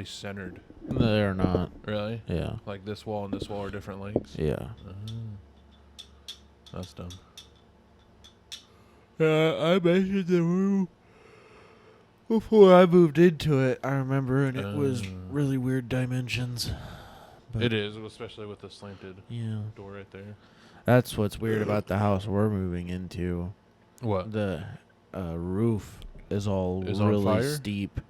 centered. They're not. Really? Yeah. Like this wall and this wall are different lengths? Yeah. That's dumb. I measured the room before I moved into it, I remember, and it was really weird dimensions. But It is, especially with the slanted door right there. That's what's weird about the house we're moving into. What? The roof is all Is on really fire? steep,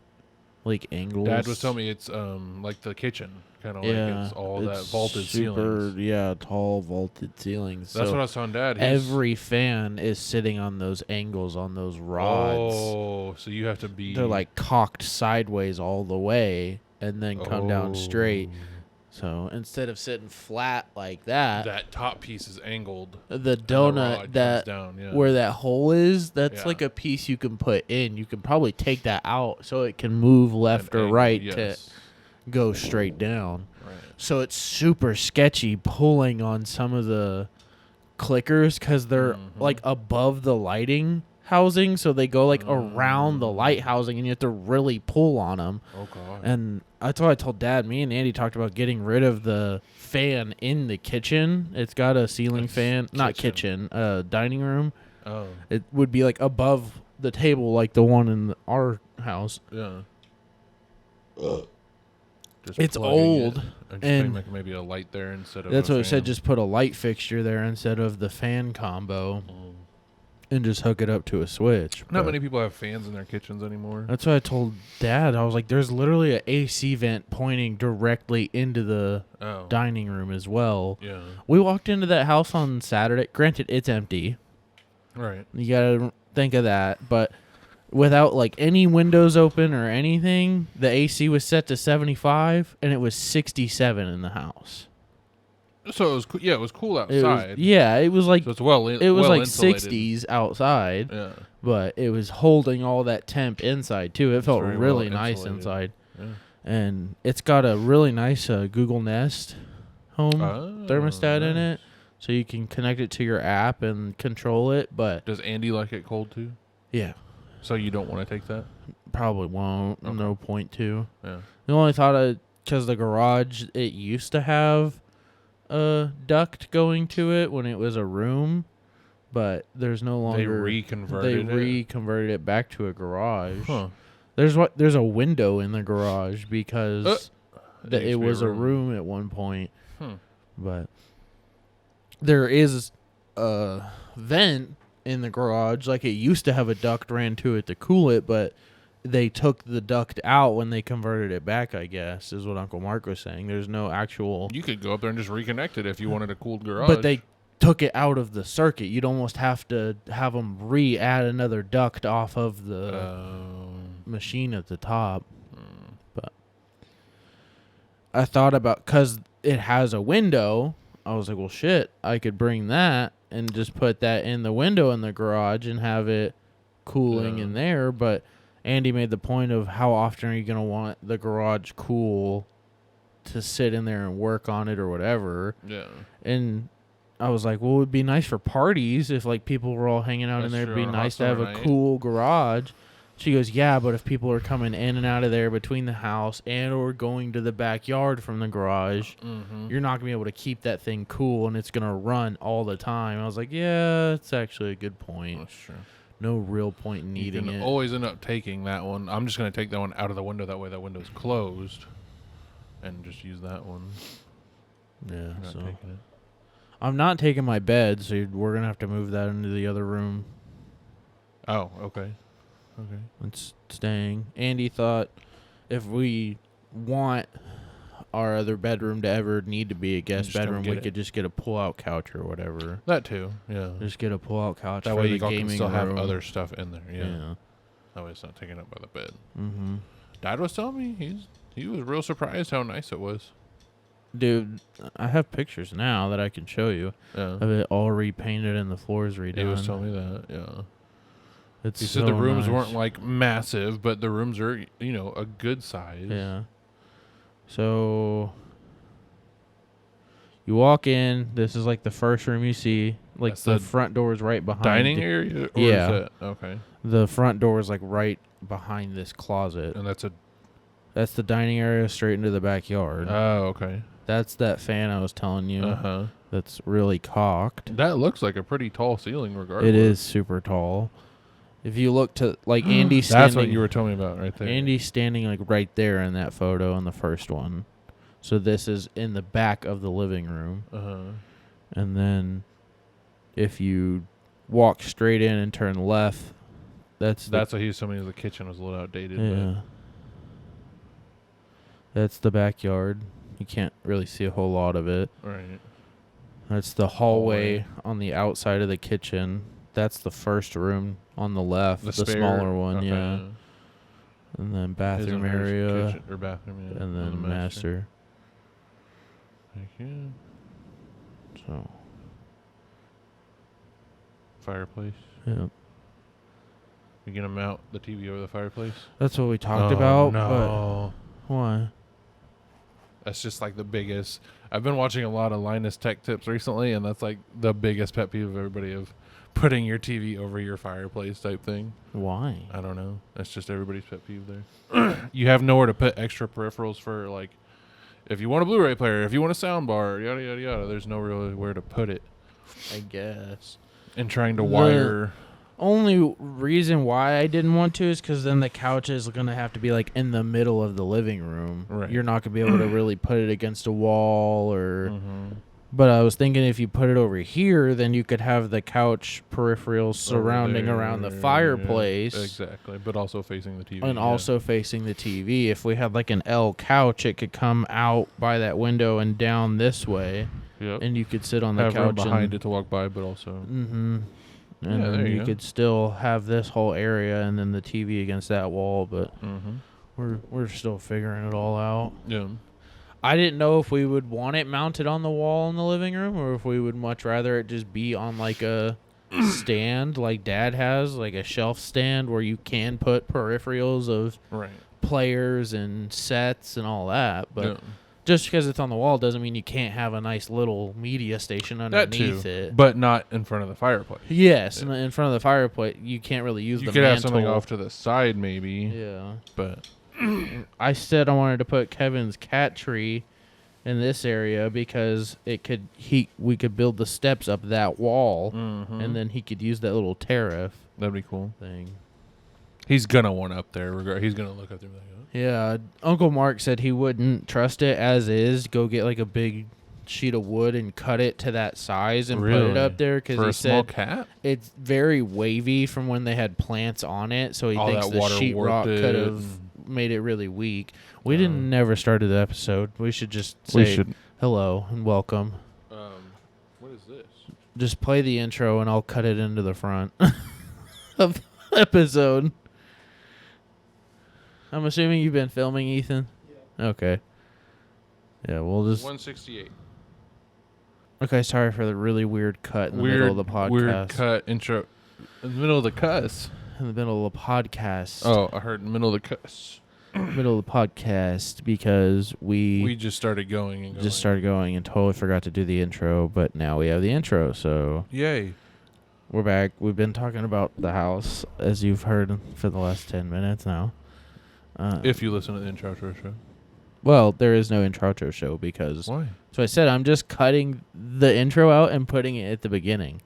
like angles. Dad was telling me it's like the kitchen, kind of like it's all that vaulted ceilings. Yeah, tall vaulted ceilings. That's so what I was telling Dad. Every fan is sitting on those angles, on those rods. Oh, so you have to be... They're like cocked sideways all the way and then come down straight. So instead of sitting flat like that... That top piece is angled. The donut that down, where that hole is, that's like a piece you can put in. You can probably take that out so it can move left or right to go straight down. Right. So it's super sketchy pulling on some of the clickers because they're like above the lighting housing, so they go like around the light housing, and you have to really pull on them. Oh god! And that's why I told Dad. Me and Andy talked about getting rid of the fan in the kitchen. It's got a ceiling fan, not kitchen, dining room. Oh, it would be like above the table, like the one in our house. Yeah. It's old, and make maybe a light there instead of. That's what I fan. said. Just put a light fixture there instead of the fan combo. And just hook it up to a switch. Not many people have fans in their kitchens anymore. That's what I told Dad. I was like, there's literally an AC vent pointing directly into the dining room as well. Yeah. We walked into that house on Saturday. Granted, it's empty. Right. You got to think of that. But without like any windows open or anything, the AC was set to 75 and it was 67 in the house. So it was it was cool outside. It was like so it's well it was like insulated. 60s outside. Yeah. But it was holding all that temp inside too. It felt really nice insulated. inside. Yeah. And it's got a really nice Google Nest home thermostat in it, so you can connect it to your app and control it. But does Andy like it cold too? Yeah. So you don't want to take that? Probably won't. Okay. No point to. Yeah. The only thought because the garage, it used to have a duct going to it when it was a room, but there's no longer. They reconverted it back to a garage. Huh. There's a window in the garage because it was a room at one point. But there is a vent in the garage, like it used to have a duct ran to it to cool it, but they took the duct out when they converted it back, I guess, is what Uncle Mark was saying. There's no actual... You could go up there and just reconnect it if you wanted a cooled garage. But they took it out of the circuit. You'd almost have to have them re-add another duct off of the machine at the top. But I thought about... Because it has a window, I was like, well, shit, I could bring that and just put that in the window in the garage and have it cooling in there, but... Andy made the point of how often are you going to want the garage cool to sit in there and work on it or whatever. Yeah. And I was like, well, it would be nice for parties if like people were all hanging out in there. It'd be nice to have a cool garage. She goes, yeah, but if people are coming in and out of there between the house and or going to the backyard from the garage, you're not going to be able to keep that thing cool and it's going to run all the time. I was like, yeah, that's actually a good point. That's true. No real point in needing it. You can always end up taking that one. I'm just going to take that one out of the window. That way that window's closed. And just use that one. Yeah, so. I'm not taking my bed, so we're going to have to move that into the other room. Oh, okay. Okay. It's staying. Andy thought if we want our other bedroom to ever need to be a guest bedroom, we could just get a pull-out couch or whatever. That too, yeah. Just get a pull-out couch. That for way the you gaming can still room. have other stuff in there. Yeah. That way it's not taken up by the bed. Mm-hmm. Dad was telling me he was real surprised how nice it was. Dude, I have pictures now that I can show you of it all repainted and the floors redone. He was telling me that. Yeah. He said the rooms weren't like massive, but the rooms are a good size. Yeah. So you walk in. This is like the first room you see. Like that's the front door is right behind. Dining area? Or yeah. Is that, okay. The front door is like right behind this closet. And that's That's the dining area straight into the backyard. Oh, okay. That's that fan I was telling you. Uh-huh. That's really cocked. That looks like a pretty tall ceiling regardless. It is super tall. If you look to, like, Andy's standing... That's what you were telling me about right there. Andy's standing, like, right there in that photo in the first one. So this is in the back of the living room. Uh-huh. And then if you walk straight in and turn left, that's what he was telling me. The kitchen was a little outdated. Yeah. That's the backyard. You can't really see a whole lot of it. Right. That's the hallway on the outside of the kitchen. That's the first room on the left, the smaller one, okay. yeah. And then bathroom area. Kitchen, or bathroom, yeah. And then master. Thank you. So. Fireplace. Yeah. You're going to mount the TV over the fireplace? That's what we talked about. No. But why? That's just like the biggest. I've been watching a lot of Linus Tech Tips recently, and that's like the biggest pet peeve of everybody of putting your TV over your fireplace type thing. Why? I don't know. That's just everybody's pet peeve there. You have nowhere to put extra peripherals for, like, if you want a Blu-ray player, if you want a sound bar, yada, yada, yada. There's no really where to put it. I guess. And trying to wire. Only reason why I didn't want to is because then the couch is going to have to be, like, in the middle of the living room. Right. You're not going to be able to really put it against a wall or... Mm-hmm. But I was thinking if you put it over here, then you could have the couch peripherals surrounding around the fireplace. Yeah, exactly, but also facing the TV. And also facing the TV. If we had like an L couch, it could come out by that window and down this way. Yep. And you could sit on the have couch. room behind it to walk by, but also... Mm-hmm. And yeah, then you you could still have this whole area and then the TV against that wall, but we're still figuring it all out. Yeah. I didn't know if we would want it mounted on the wall in the living room or if we would much rather it just be on like a stand like Dad has, like a shelf stand where you can put peripherals of players and sets and all that. But just because it's on the wall doesn't mean you can't have a nice little media station underneath it. But not in front of the fireplace. Yes, in front of the fireplace. You can't really use the mantle. You could have something off to the side maybe. Yeah. But... I said I wanted to put Kevin's cat tree in this area because we could build the steps up that wall and then he could use that little tariff. That'd be cool. Thing. He's gonna want up there. He's gonna look up there. Yeah, Uncle Mark said he wouldn't trust it as is. Go get like a big sheet of wood and cut it to that size and put it up there because he said cat? It's very wavy from when they had plants on it, so he thinks the sheetrock could have made it really weak. We didn't never started the episode. We should just say hello and welcome. What is this? Just play the intro and I'll cut it into the front of the episode. I'm assuming you've been filming, Ethan? Yeah. Okay. Yeah, we'll just... 168. Okay, sorry for the really weird cut in the middle of the podcast. Weird cut intro. In the middle of the cuss. In the middle of the podcast. Oh, I heard in the middle of the cuss. Middle of the podcast because we just started going and totally forgot to do the intro, but now we have the intro, so... Yay. We're back. We've been talking about the house, as you've heard for the last 10 minutes now. If you listen to the intro show. Well, there is no intro show because... Why? So I said I'm just cutting the intro out and putting it at the beginning.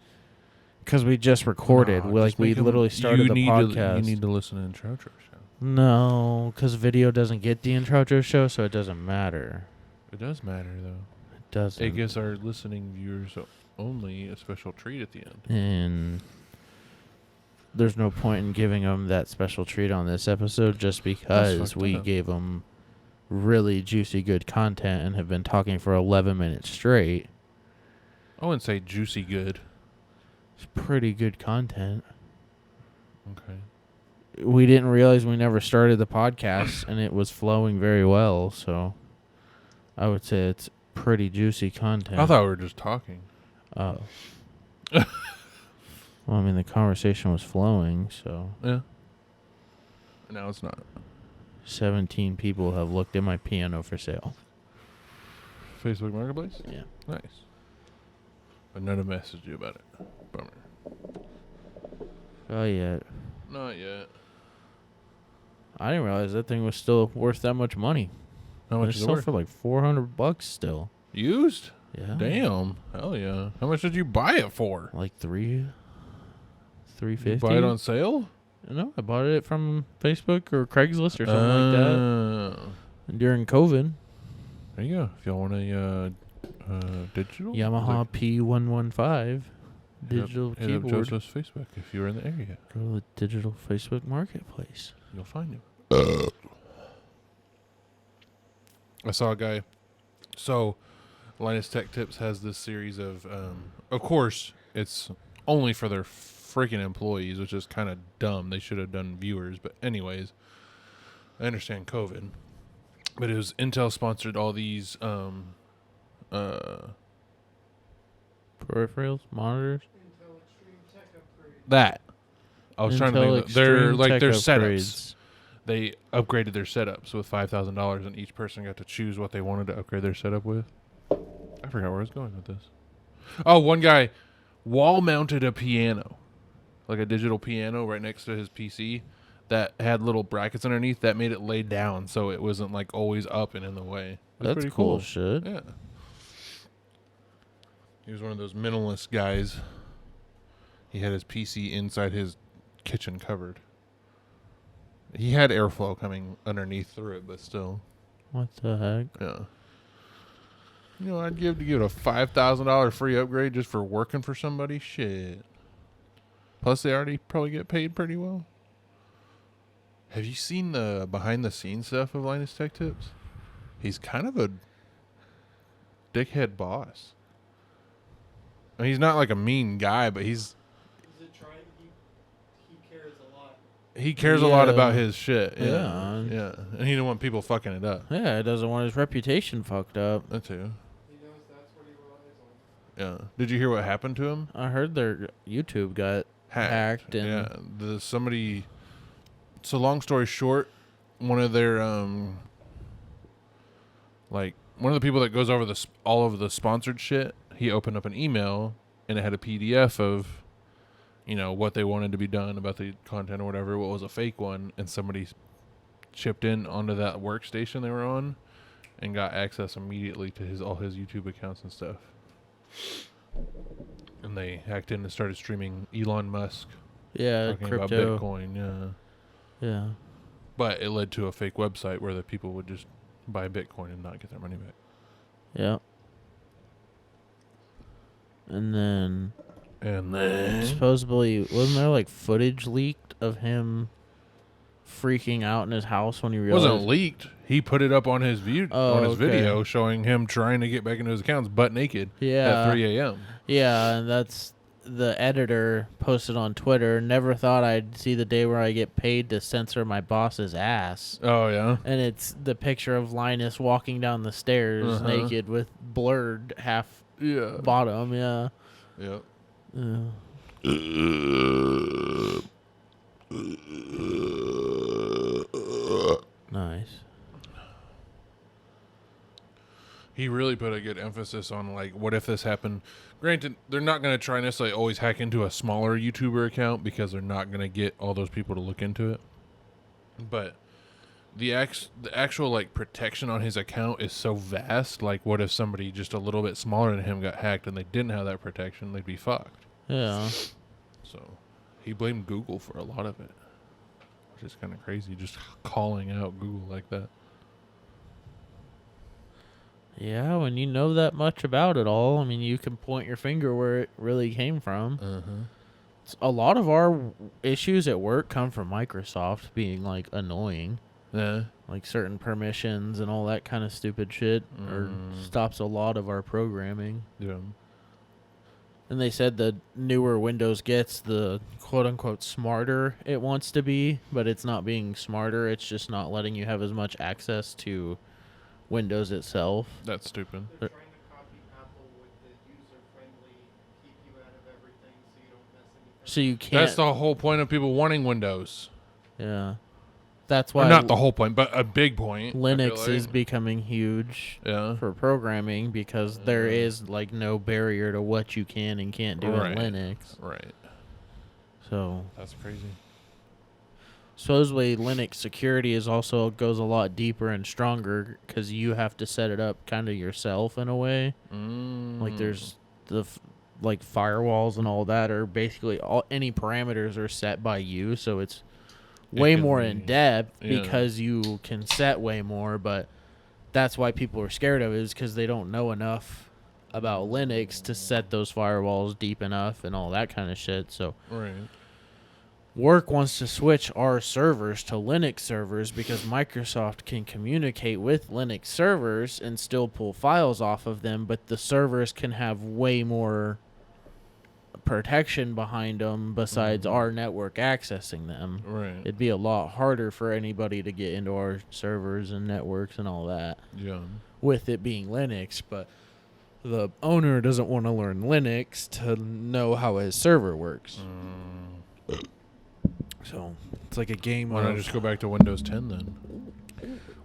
Because we just recorded. We literally started the podcast. You need to listen to the intro show. No, because video doesn't get the intro show, so it doesn't matter. It does matter, though. It doesn't. It gives our listening viewers only a special treat at the end. And there's no point in giving them that special treat on this episode just because we gave them really juicy, good content and have been talking for 11 minutes straight. I wouldn't say juicy good. It's pretty good content. Okay. We didn't realize we never started the podcast, and it was flowing very well, so I would say it's pretty juicy content. I thought we were just talking. Oh. Well, I mean, the conversation was flowing, so... Yeah. No, it's not. 17 people have looked at my piano for sale. Facebook Marketplace? Yeah. Nice. But none have messaged you about it. Bummer. Oh, yeah. Not yet. I didn't realize that thing was still worth that much money. How much It's is it still worth? for like $400 still. Used? Yeah. Damn. Hell yeah. How much did you buy it for? Like $350. You buy it on sale? No, I bought it from Facebook or Craigslist or something like that during COVID. There you go. If y'all want a digital Yamaha P115 digital hit up keyboard. Joseph's Facebook if you're in the area. Go to the digital Facebook marketplace. You'll find him. I saw a guy. So, Linus Tech Tips has this series of course, it's only for their freaking employees, which is kind of dumb. They should have done viewers. But anyways, I understand COVID. But it was Intel sponsored all these Peripherals, monitors. that. I was trying to Intel think. They're Extreme like Tech their upgrades. setups. They upgraded their setups with $5,000, and each person got to choose what they wanted to upgrade their setup with. I forgot where I was going with this. Oh, one guy wall mounted a piano, like a digital piano, right next to his PC that had little brackets underneath that made it lay down, so it wasn't like always up and in the way. It was That's pretty cool shit. Yeah. He was one of those minimalist guys. He had his PC inside his kitchen cupboard. He had airflow coming underneath through it, but still. What the heck? Yeah. You know, I'd give it a $5,000 free upgrade just for working for somebody. Shit. Plus, they already probably get paid pretty well. Have you seen the behind-the-scenes stuff of Linus Tech Tips? He's kind of a dickhead boss. I mean, he's not like a mean guy, but he's... He cares a lot about his shit. Yeah. Yeah. And he don't want people fucking it up. Yeah, he doesn't want his reputation fucked up. That too. He knows that's what he relies on. Yeah. Did you hear what happened to him? I heard their YouTube got hacked and somebody. So long story short, one of their one of the people that goes over all of the sponsored shit, he opened up an email and it had a PDF of, you know, what they wanted to be done about the content or whatever. What was a fake one, and somebody chipped in onto that workstation they were on and got access immediately to all his YouTube accounts and stuff. And they hacked in and started streaming Elon Musk talking crypto about Bitcoin. Yeah. But it led to a fake website where the people would just buy Bitcoin and not get their money back. Yeah. And then supposedly, wasn't there like footage leaked of him freaking out in his house when he It realized... wasn't leaked. He put it up on his video showing him trying to get back into his accounts butt naked at 3 a.m. Yeah, and that's the editor posted on Twitter. Never thought I'd see the day where I get paid to censor my boss's ass. Oh, yeah? And it's the picture of Linus walking down the stairs naked with blurred half bottom. Yeah. Yep. Nice. He really put a good emphasis on, like, what if this happened? Granted, they're not going to try necessarily always hack into a smaller YouTuber account because they're not going to get all those people to look into it. But the actual, like, protection on his account is so vast. Like, what if somebody just a little bit smaller than him got hacked and they didn't have that protection? They'd be fucked. Yeah. So he blamed Google for a lot of it, which is kind of crazy, just calling out Google like that. Yeah, when you know that much about it all, I mean, you can point your finger where it really came from. A lot of our issues at work come from Microsoft being, like, annoying. Yeah. Like certain permissions and all that kind of stupid shit or stops a lot of our programming. Yeah. And they said the newer Windows gets, the quote-unquote smarter it wants to be, but it's not being smarter. It's just not letting you have as much access to Windows itself. That's stupid. They're trying to copy Apple with the user-friendly, keep you out of everything so you don't mess anything. So you can't... That's the whole point of people wanting Windows. Yeah. That's why... Or not the whole point, but a big point. Linux is becoming huge for programming because there is, like, no barrier to what you can and can't do in Linux. Right. So... That's crazy. supposedly Linux security is also goes a lot deeper and stronger because you have to set it up kind of yourself in a way. Like there's like firewalls and all that are basically any parameters are set by you, so it's way more in depth because you can set way more. But that's why people are scared of it, is because they don't know enough about Linux to set those firewalls deep enough and all that kind of shit. So work wants to switch our servers to Linux servers because Microsoft can communicate with Linux servers and still pull files off of them, but the servers can have way more protection behind them besides our network accessing them. Right. It'd be a lot harder for anybody to get into our servers and networks and all that. Yeah. With it being Linux, but the owner doesn't want to learn Linux to know how his server works. So it's like a game. Why not just go back to Windows 10 then?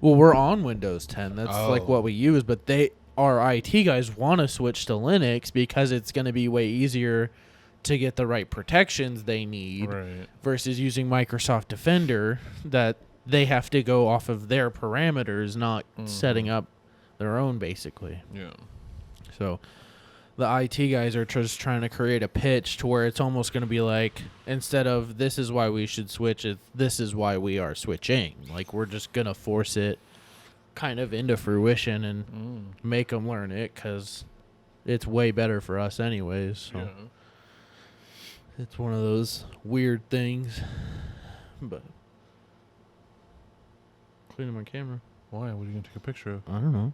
Well, we're on Windows 10. That's like Oh. what we use, but our IT guys want to switch to Linux because it's going to be way easier to get the right protections they need versus using Microsoft Defender that they have to go off of their parameters, not setting up their own, basically. Yeah. So the IT guys are just trying to create a pitch to where it's almost going to be like, instead of this is why we should switch, it's this is why we are switching. Like, we're just going to force it kind of into fruition and make them learn it because it's way better for us anyways. So it's one of those weird things. But cleaning my camera. Why? What are you going to take a picture of? I don't know.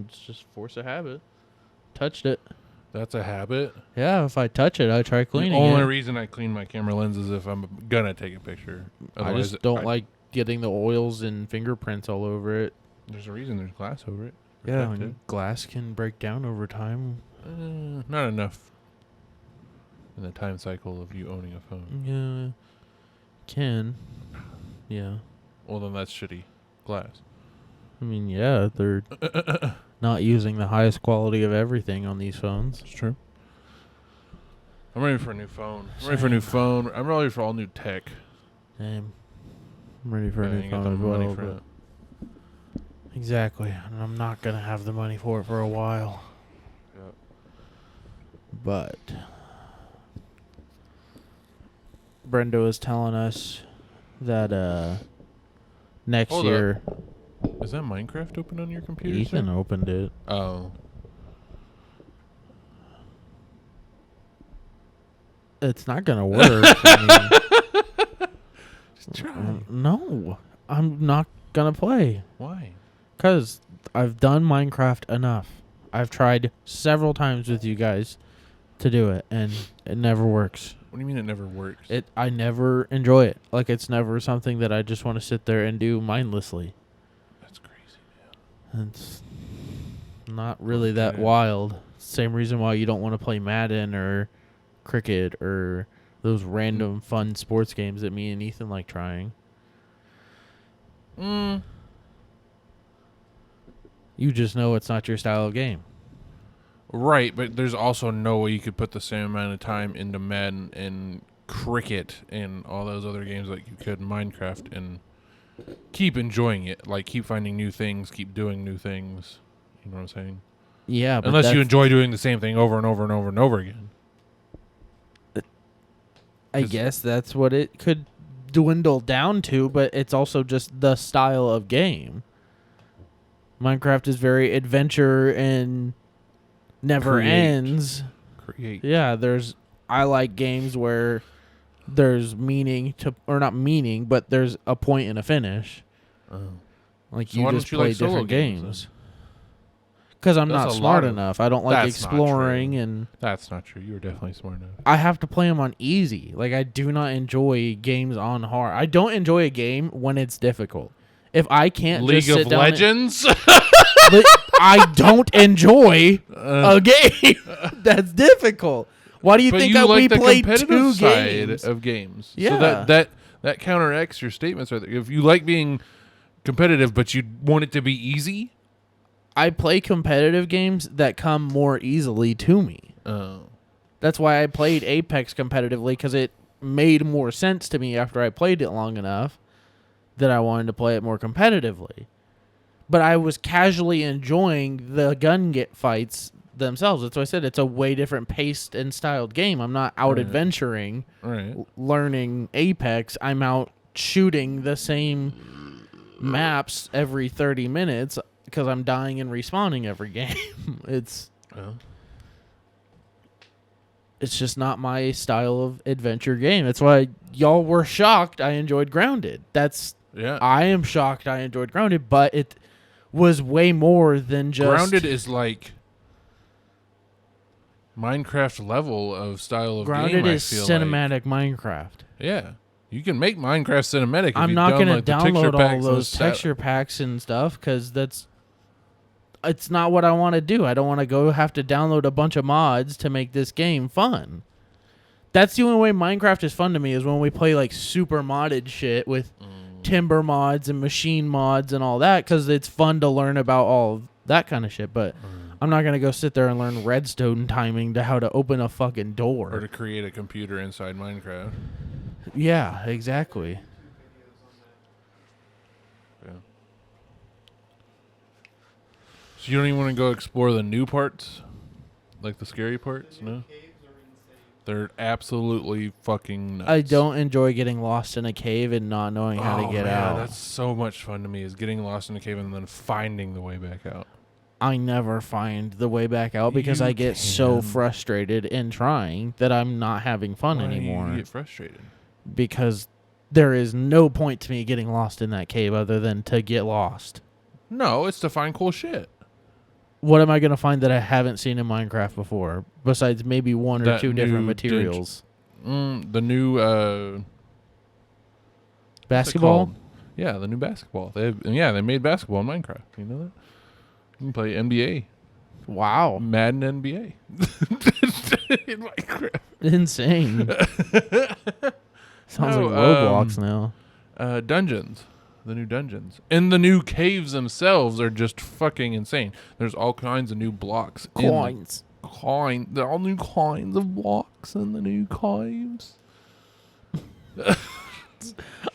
It's just force of habit. Touched it. That's a habit? Yeah, if I touch it, I try cleaning The only it. reason I clean my camera lens is if I'm going to take a picture. I just don't like getting the oils and fingerprints all over it. There's a reason there's glass over it. Yeah, Protected. and glass can break down over time. Not enough in the time cycle of you owning a phone. Yeah, can. Yeah. Well, then that's shitty glass. I mean, yeah, they're not using the highest quality of everything on these phones. It's true. I'm ready for a new phone. I'm ready for a new phone. I'm ready for all new tech. I'm ready for a I new ain't got phone the as money well. for but- it. Exactly. And I'm not going to have the money for it for a while. Yep. But Brenda was telling us that next Hold year Is that Minecraft open on your computer? Ethan sir? opened it. Oh. It's not going to work. I Just try. mean, no. I'm not going to play. Why? Because I've done Minecraft enough. I've tried several times with you guys to do it, and it never works. What do you mean it never works? I never enjoy it. Like, it's never something that I just want to sit there and do mindlessly. That's crazy, man. It's not really that Okay. wild. Same reason why you don't want to play Madden or cricket or those random fun sports games that me and Ethan like trying. You just know it's not your style of game. Right, but there's also no way you could put the same amount of time into Madden and cricket and all those other games like you could in Minecraft and keep enjoying it. Like, keep finding new things, keep doing new things. You know what I'm saying? Yeah, but Unless you that's- enjoy doing the same thing over and over and over and over again. I guess that's what it could dwindle down to, but it's also just the style of game. Minecraft is very adventure and never Create. ends. Create. Yeah, I like games where there's meaning to, or not meaning, but there's a point and a finish. Oh. Like, So you why just don't you play like solo different games, games. Because I'm That's not a smart lot of- enough. I don't like That's not exploring, true. and That's not true. You were definitely smart enough. I have to play them on easy. Like, I do not enjoy games on hard. I don't enjoy a game when it's difficult. If I can't League just sit of down Legends? I don't enjoy a game that's difficult. Why do you But think you like we the played competitive 2 side games? of games. Yeah. So that counteracts your statements right there. If you like being competitive, but you want it to be easy. I play competitive games that come more easily to me. Oh. That's why I played Apex competitively, because it made more sense to me after I played it long enough. that I wanted to play it more competitively. But I was casually enjoying the gun get fights themselves. That's why I said it's a way different paced and styled game. I'm not out Right. adventuring, Right. learning Apex. I'm out shooting the same maps every 30 minutes because I'm dying and respawning every game. It's just not my style of adventure game. That's why y'all were shocked I enjoyed Grounded. Yeah. I am shocked I enjoyed Grounded, but it was way more than just... Grounded is like Minecraft level of style of Grounded game, is I feel cinematic Minecraft. Yeah. You can make Minecraft cinematic if I'm you not going to download the texture download packs all and those the texture packs and stuff because it's not what I want to do. I don't want to go have to download a bunch of mods to make this game fun. That's the only way Minecraft is fun to me is when we play like super modded shit with timber mods and machine mods and all that because it's fun to learn about all of that kind of shit. But I'm not going to go sit there and learn redstone timing to how to open a fucking door. Or to create a computer inside Minecraft. Yeah, exactly. Yeah. So you don't even want to go explore the new parts? Like the scary parts? No? Caves are insane. They're absolutely fucking nuts. I don't enjoy getting lost in a cave and not knowing how to get out. That's so much fun to me, is getting lost in a cave and then finding the way back out. I never find the way back out because You I get so can. frustrated in trying that I'm not having fun Why do anymore. you get frustrated? Because there is no point to me getting lost in that cave other than to get lost. No, it's to find cool shit. What am I going to find that I haven't seen in Minecraft before besides maybe one or That two different new materials? The new what's it Basketball? called? Yeah, the new basketball. They made basketball in Minecraft. You know that? You can play NBA, Wow. Madden NBA in Minecraft. Insane. Sounds No, like Roblox now. Dungeons. The new dungeons. And the new caves themselves are just fucking insane. There's all kinds of new blocks. Coins. There are all new kinds of blocks in the new caves.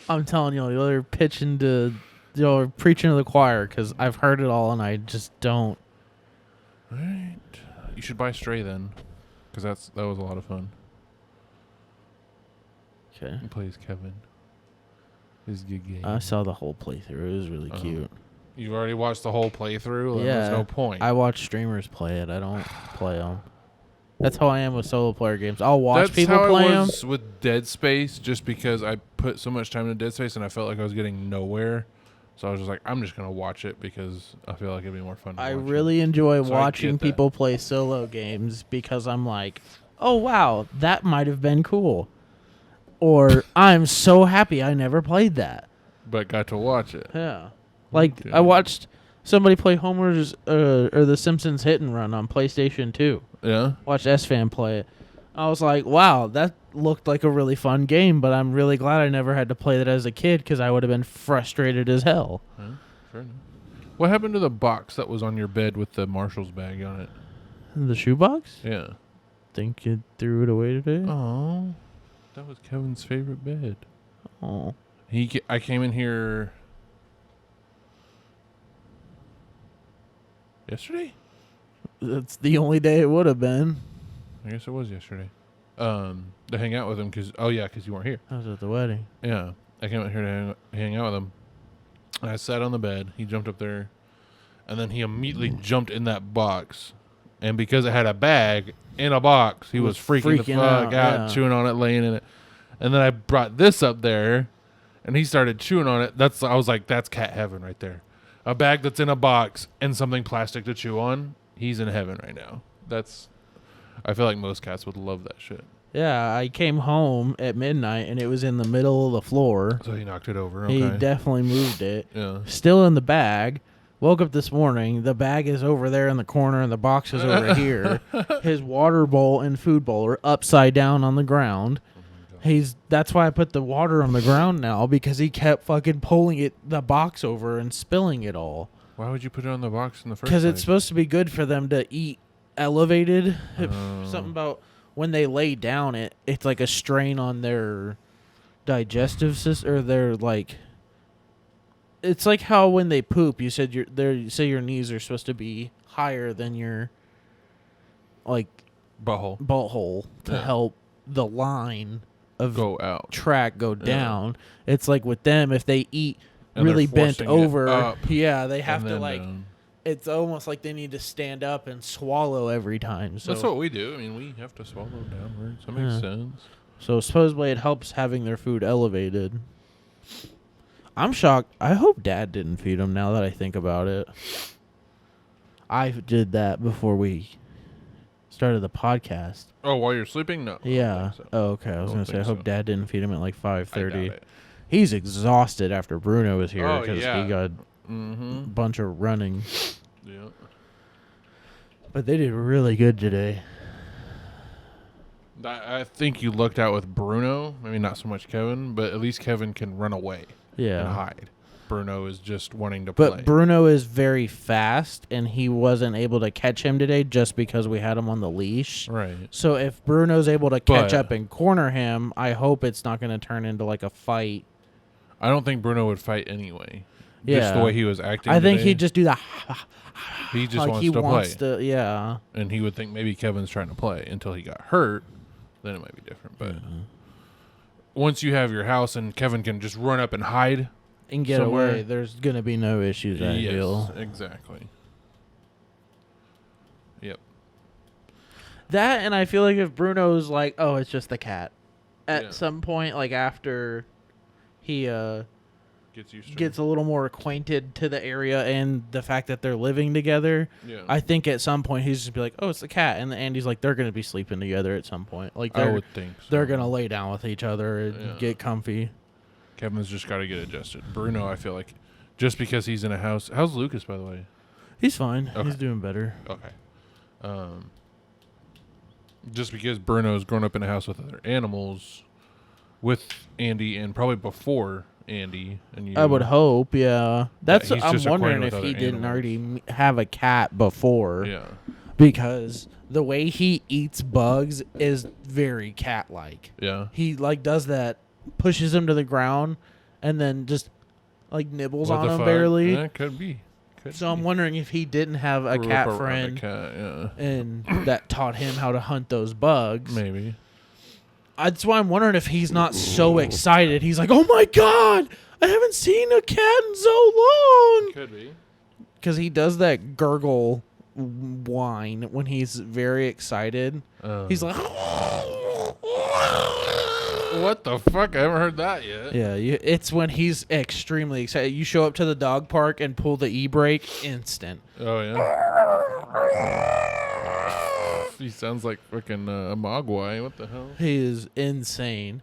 I'm telling you, you're preaching to the choir because I've heard it all and I just don't. Right. You should buy Stray then, because that was a lot of fun. Okay. He plays Kevin. It's a good game. I saw the whole playthrough. It was really cute. You've already watched the whole playthrough? Then Yeah. There's no point. I watch streamers play it. I don't play them. That's how I am with solo player games. I'll watch That's people how play I them. was with Dead Space, just because I put so much time into Dead Space and I felt like I was getting nowhere. So I was just like, I'm just going to watch it because I feel like it'd be more fun to I watch really enjoy So I watching get that. people play solo games because I'm like, oh, wow, that might have been cool. Or I'm so happy I never played that. it. But got to watch it. Yeah. Like, Okay. I watched somebody play Homer's or The Simpsons Hit and Run on PlayStation 2. Yeah? Watched S-Fan play it. I was like, wow, that looked like a really fun game, but I'm really glad I never had to play that as a kid because I would have been frustrated as hell. Huh? Fair enough. What happened to the box that was on your bed with the Marshall's bag on it? The shoebox? Yeah. Think you threw it away today? Oh, that was Kevin's favorite bed. Oh. I came in here yesterday. That's the only day it would have been. I guess it was yesterday. To hang out with him because you weren't here. I was at the wedding. Yeah, I came out here to hang out with him. And I sat on the bed. He jumped up there, and then he immediately jumped in that box. And because it had a bag in a box, he was freaking the fuck out, yeah. chewing on it, laying in it. And then I brought this up there, and he started chewing on it. I was like, that's cat heaven right there. A bag that's in a box and something plastic to chew on. He's in heaven right now. I feel like most cats would love that shit. Yeah, I came home at midnight and it was in the middle of the floor. So he knocked it over. He Okay. definitely moved it. Yeah. Still in the bag. Woke up this morning. The bag is over there in the corner and the box is over here. His water bowl and food bowl are upside down on the ground. That's why I put the water on the ground now because he kept fucking pulling the box over and spilling it all. Why would you put it on the box in the first place? Because it's supposed to be good for them to eat elevated. Oh. Something about when they lay down, it's like a strain on their digestive system or their like it's like how when they poop, you said you say your knees are supposed to be higher than your like Butthole. butthole to Yeah. help the line of Go out. track go down. It's like with them, if they eat And they're really bent forcing it over, up yeah, they have and to then like. down. It's almost like they need to stand up and swallow every time. So That's what we do. I mean, we have to swallow downwards. That makes Yeah. sense. So supposedly it helps having their food elevated. I'm shocked. I hope Dad didn't feed them now that I think about it. I did that before we started the podcast. Oh, while you're sleeping? No. I don't Yeah. think so. Oh, okay. I was don't going to say, I think hope so. Dad didn't feed him at like I 5:30. doubt it. He's exhausted after Bruno was here Oh, because yeah. he got a Mm-hmm. bunch of running. Yeah. But they did really good today. I think you lucked out with Bruno. Maybe not so much Kevin, but at least Kevin can run away and Yeah. hide. Bruno is just wanting to But play. Bruno is very fast, and he wasn't able to catch him today just because we had him on the leash. Right. So if Bruno's able to catch But- up and corner him, I hope it's not going to turn into like a fight. I don't think Bruno would fight anyway. Just the Yeah. way he was acting I think today, he'd just do that. he just like wants he to wants play. to, yeah. And he would think maybe Kevin's trying to play until he got hurt. Then it might be different. But once you have your house and Kevin can just run up and hide. And get somewhere. away. There's going to be no issues, I Yes, feel. exactly. Yep. That, and I feel like if Bruno's like, oh, it's just the cat. At Yeah. some point, like after he Gets used to gets a little more acquainted to the area and the fact that they're living together, it. Yeah. I think at some point he's just be like, oh, it's the cat. And Andy's like, they're going to be sleeping together at some point. Like, I they're, would think so. they're going to lay down with each other and Yeah. get comfy. Kevin's just got to get adjusted. Bruno, I feel like, just because he's in a house. How's Lucas, by the way? He's fine. Okay. He's doing better. Okay. Just because Bruno's grown up in a house with other animals, with Andy, and probably before Andy and you. I would hope, yeah. That's he's I'm just wondering acquainted if with he other didn't animals. already have a cat before. Yeah. Because the way he eats bugs is very cat-like. Yeah. He like does that, pushes him to the ground, and then just like nibbles What on the him fuck? barely. Yeah, could be. Could So I'm be. wondering if he didn't have a Grew cat up around friend A cat, yeah. and that taught him how to hunt those bugs. Maybe. That's why I'm wondering if he's not so excited. He's like, "Oh my god, I haven't seen a cat in so long." Could be. Because he does that gurgle whine when he's very excited. He's like, what the fuck? I haven't heard that yet. yeah, it's when he's extremely excited. You show up to the dog park and pull the e-brake, instant. Oh, yeah. He sounds like fucking a mogwai. What the hell? He is insane.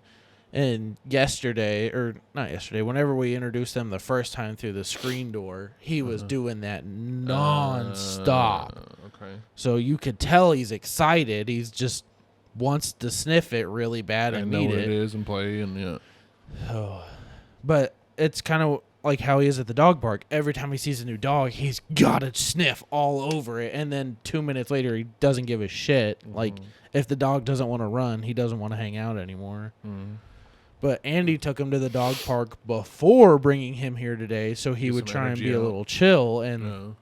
And yesterday, or not yesterday, whenever we introduced him the first time through the screen door, he was doing that non-stop. Okay. So you could tell he's excited. He's just wants to sniff it really bad I and know need what it. it is and play and yeah. Oh. But it's kind of like how he is at the dog park. Every time he sees a new dog, he's got to sniff all over it. And then 2 minutes later, he doesn't give a shit. Like, if the dog doesn't want to run, he doesn't want to hang out anymore. But Andy took him to the dog park before bringing him here today, so he Get would some try and energy be a out. little chill. And No.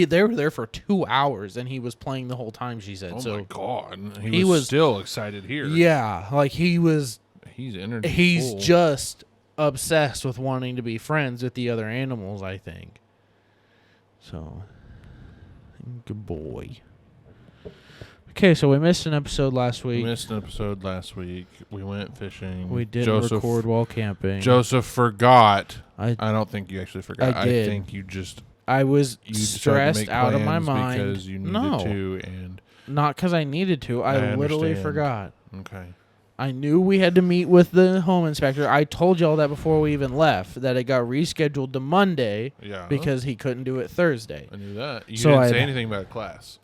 they were there for 2 hours, and he was playing the whole time, she said. Oh so my god. he He was- was still excited here. yeah, like he's He's just obsessed with wanting to be friends with the other animals, I think. So, good boy. Okay, so we missed an episode last We week. missed an episode last week. We went fishing. We didn't record while camping. Joseph forgot. I I don't think you actually forgot. I did. think you just was you decided to stressed make out of my plans mind. because you needed No, to and not because I needed to. I literally understand. forgot. okay. I knew we had to meet with the home inspector. I told y'all that before we even left, that it got rescheduled to Monday Yeah. because he couldn't do it Thursday. I knew that. You So didn't I- say anything about class.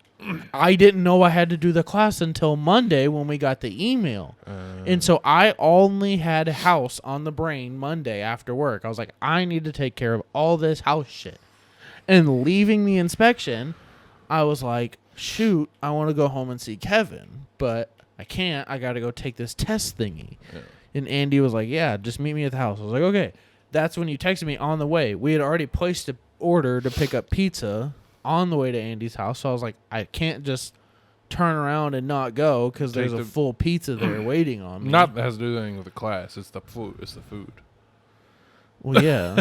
I didn't know I had to do the class until Monday when we got the email. And so I only had house on the brain Monday after work. I was like, I need to take care of all this house shit. And leaving the inspection, I was like, shoot, I want to go home and see Kevin, but I can't. I got to go take this test thingy. Yeah. And Andy was like, yeah, just meet me at the house. I was like, okay. that's when you texted me on the way. We had already placed an order to pick up pizza on the way to Andy's house. So I was like, I can't just turn around and not go because there's a full pizza there waiting on me. Not that has to do anything with the class. It's the food. It's the food. Well, yeah.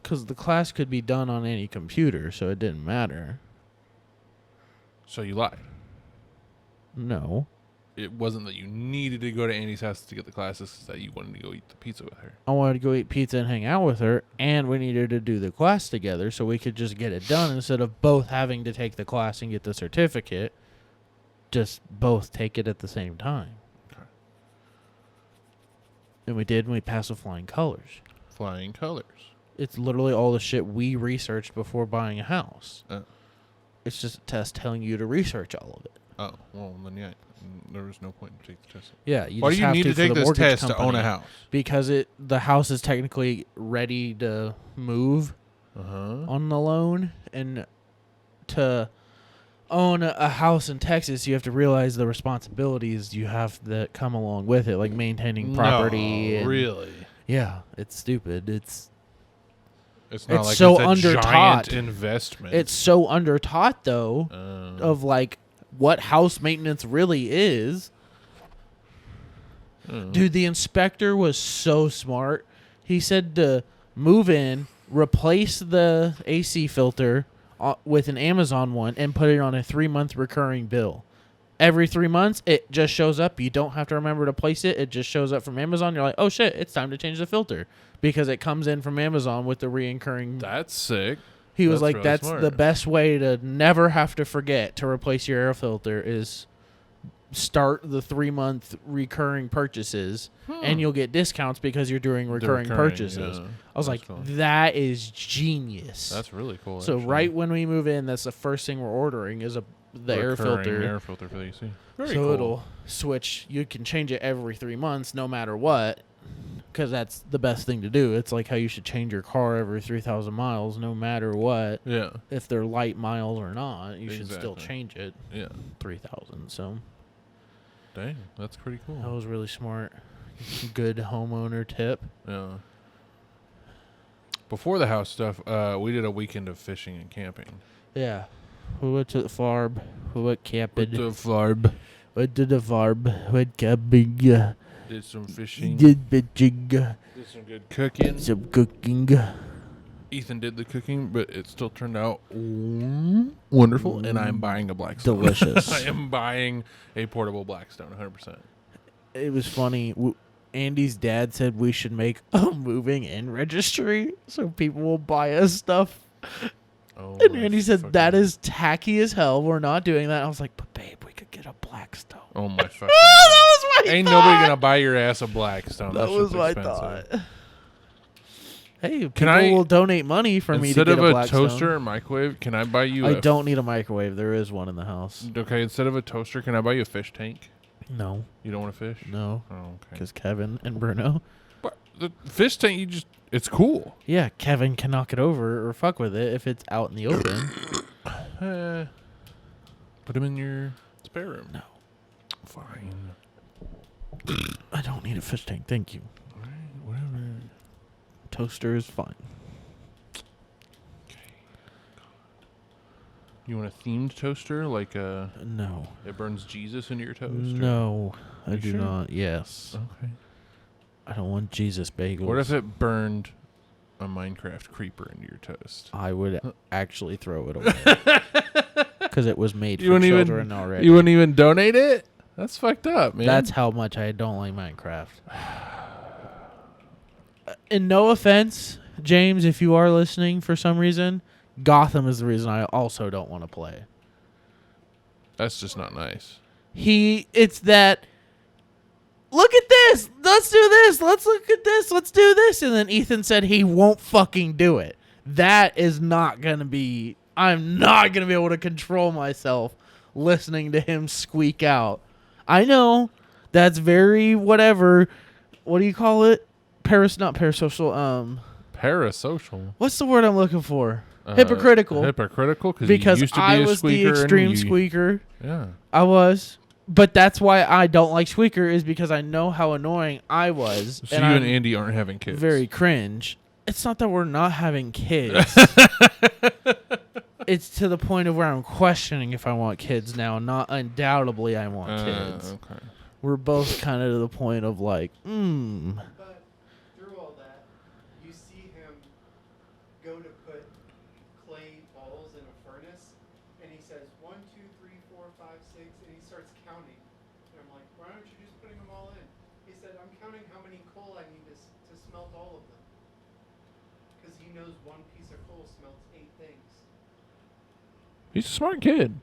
Because the class could be done on any computer, so it didn't matter. So you lied. No. It wasn't that you needed to go to Andy's house to get the classes. It's that you wanted to go eat the pizza with her. I wanted to go eat pizza and hang out with her, and we needed to do the class together so we could just get it done instead of both having to take the class and get the certificate. Just both take it at the same time. Okay. And we did, and we passed with flying colors. Flying colors. It's literally all the shit we researched before buying a house. Oh. It's just a test telling you to research all of it. Oh, well, then yeah. There was no point to take the test. Yeah, you Why just do you have need to for take the this mortgage test to own company a house? Because the house is technically ready to move on the loan, and to own a house in Texas, you have to realize the responsibilities you have that come along with it, like maintaining property. No, and, really? Yeah, it's stupid. It's not it's like so it's a undertaught. giant investment. It's so undertaught, though, of like what house maintenance really is. Dude, the inspector was so smart. He said to move in, replace the AC filter with an Amazon one, and put it on a 3-month recurring bill. Every 3 months, it just shows up. You don't have to remember to place it. It just shows up from Amazon. You're like, oh, shit, it's time to change the filter. Because it comes in from Amazon with the reoccurring. That's sick. He was like, really that's smart. the best way to never have to forget to replace your air filter is start the 3-month recurring purchases, and you'll get discounts because you're doing recurring purchases. Yeah. I was That's like, cool. that is genius. That's really cool. So actually. right when we move in, that's the first thing we're ordering is the air filter. Air filter for the AC. Very so cool. it'll switch. You can change it every 3 months, no matter what, because that's the best thing to do. It's like how you should change your car every 3,000 miles, no matter what. Yeah. If they're light miles or not, you should still Exactly. change it. Yeah. 3,000. So Dang, that's pretty cool. that was really smart. Good homeowner tip. Yeah. Before the house stuff, we did a weekend of fishing and camping. Yeah. We went to the farm. We went camping. The farb. Went to the farm. Went camping. Did some fishing. Did bitching. Did some good cooking. Some cooking. Ethan did the cooking, but it still turned out wonderful, and I'm buying a Blackstone. Delicious. I am buying a portable Blackstone, 100%. It was funny. Andy's dad said we should make a moving in registry so people will buy us stuff. Oh, And my Andy said, fucking- that is tacky as hell. We're not doing that. I was like, but babe, we could get a Blackstone. Oh, my fucking... that was my Ain't thought. nobody gonna buy your ass a Blackstone. That That was shit's my expensive. thought. Hey, Can people I- will donate money for me to Instead get of a a Blackstone. toaster and microwave, can I buy you I don't need a microwave. There is one in the house. Okay, instead of a toaster, can I buy you a fish tank? No, You don't want a fish? no, Oh, okay. because Kevin and Bruno. But the fish tank, it's cool. Yeah, Kevin can knock it over or fuck with it if it's out in the open. Put them in your spare room. No. Fine. I don't need a fish tank. Thank you. All right, whatever. Toaster is fine. You want a themed toaster? Like No. it burns Jesus into your toast? or- No, I You do sure? not. Yes. Okay. I don't want Jesus bagels. What if it burned a Minecraft creeper into your toast? I would actually throw it away. Because it was made You for wouldn't even- children already. You wouldn't even donate it? That's fucked up, man. That's how much I don't like Minecraft. And no offense, James, if you are listening for some reason, Gotham is the reason I also don't want to play. That's just not nice. It's that, look at this, let's do this, let's look at this, let's do this. And then Ethan said he won't fucking do it. That is not going to be, I'm not going to be able to control myself listening to him squeak out. I know that's very whatever. What do you call it? Not parasocial. Parasocial. What's the word I'm looking for? Hypocritical. Hypocritical? Because you used to be I a was squeaker the and extreme you- squeaker. Yeah. I was. But that's why I don't like Squeaker, is because I know how annoying I was. So you I'm and Andy aren't having kids. very cringe. It's not that we're not having kids. It's to the point of where I'm questioning if I want kids now. Not undoubtedly I want kids. Okay. We're both kind of to the point of like, But through all that, you see him go to put clay balls in a furnace, and he says 1, 2, 3, 4, 5, 6, and he starts counting. And I'm like, why aren't you just putting them all in? He said, I'm counting how many coal I need to smelt all of them. Because he knows one piece of coal smelts 8 things. He's a smart kid.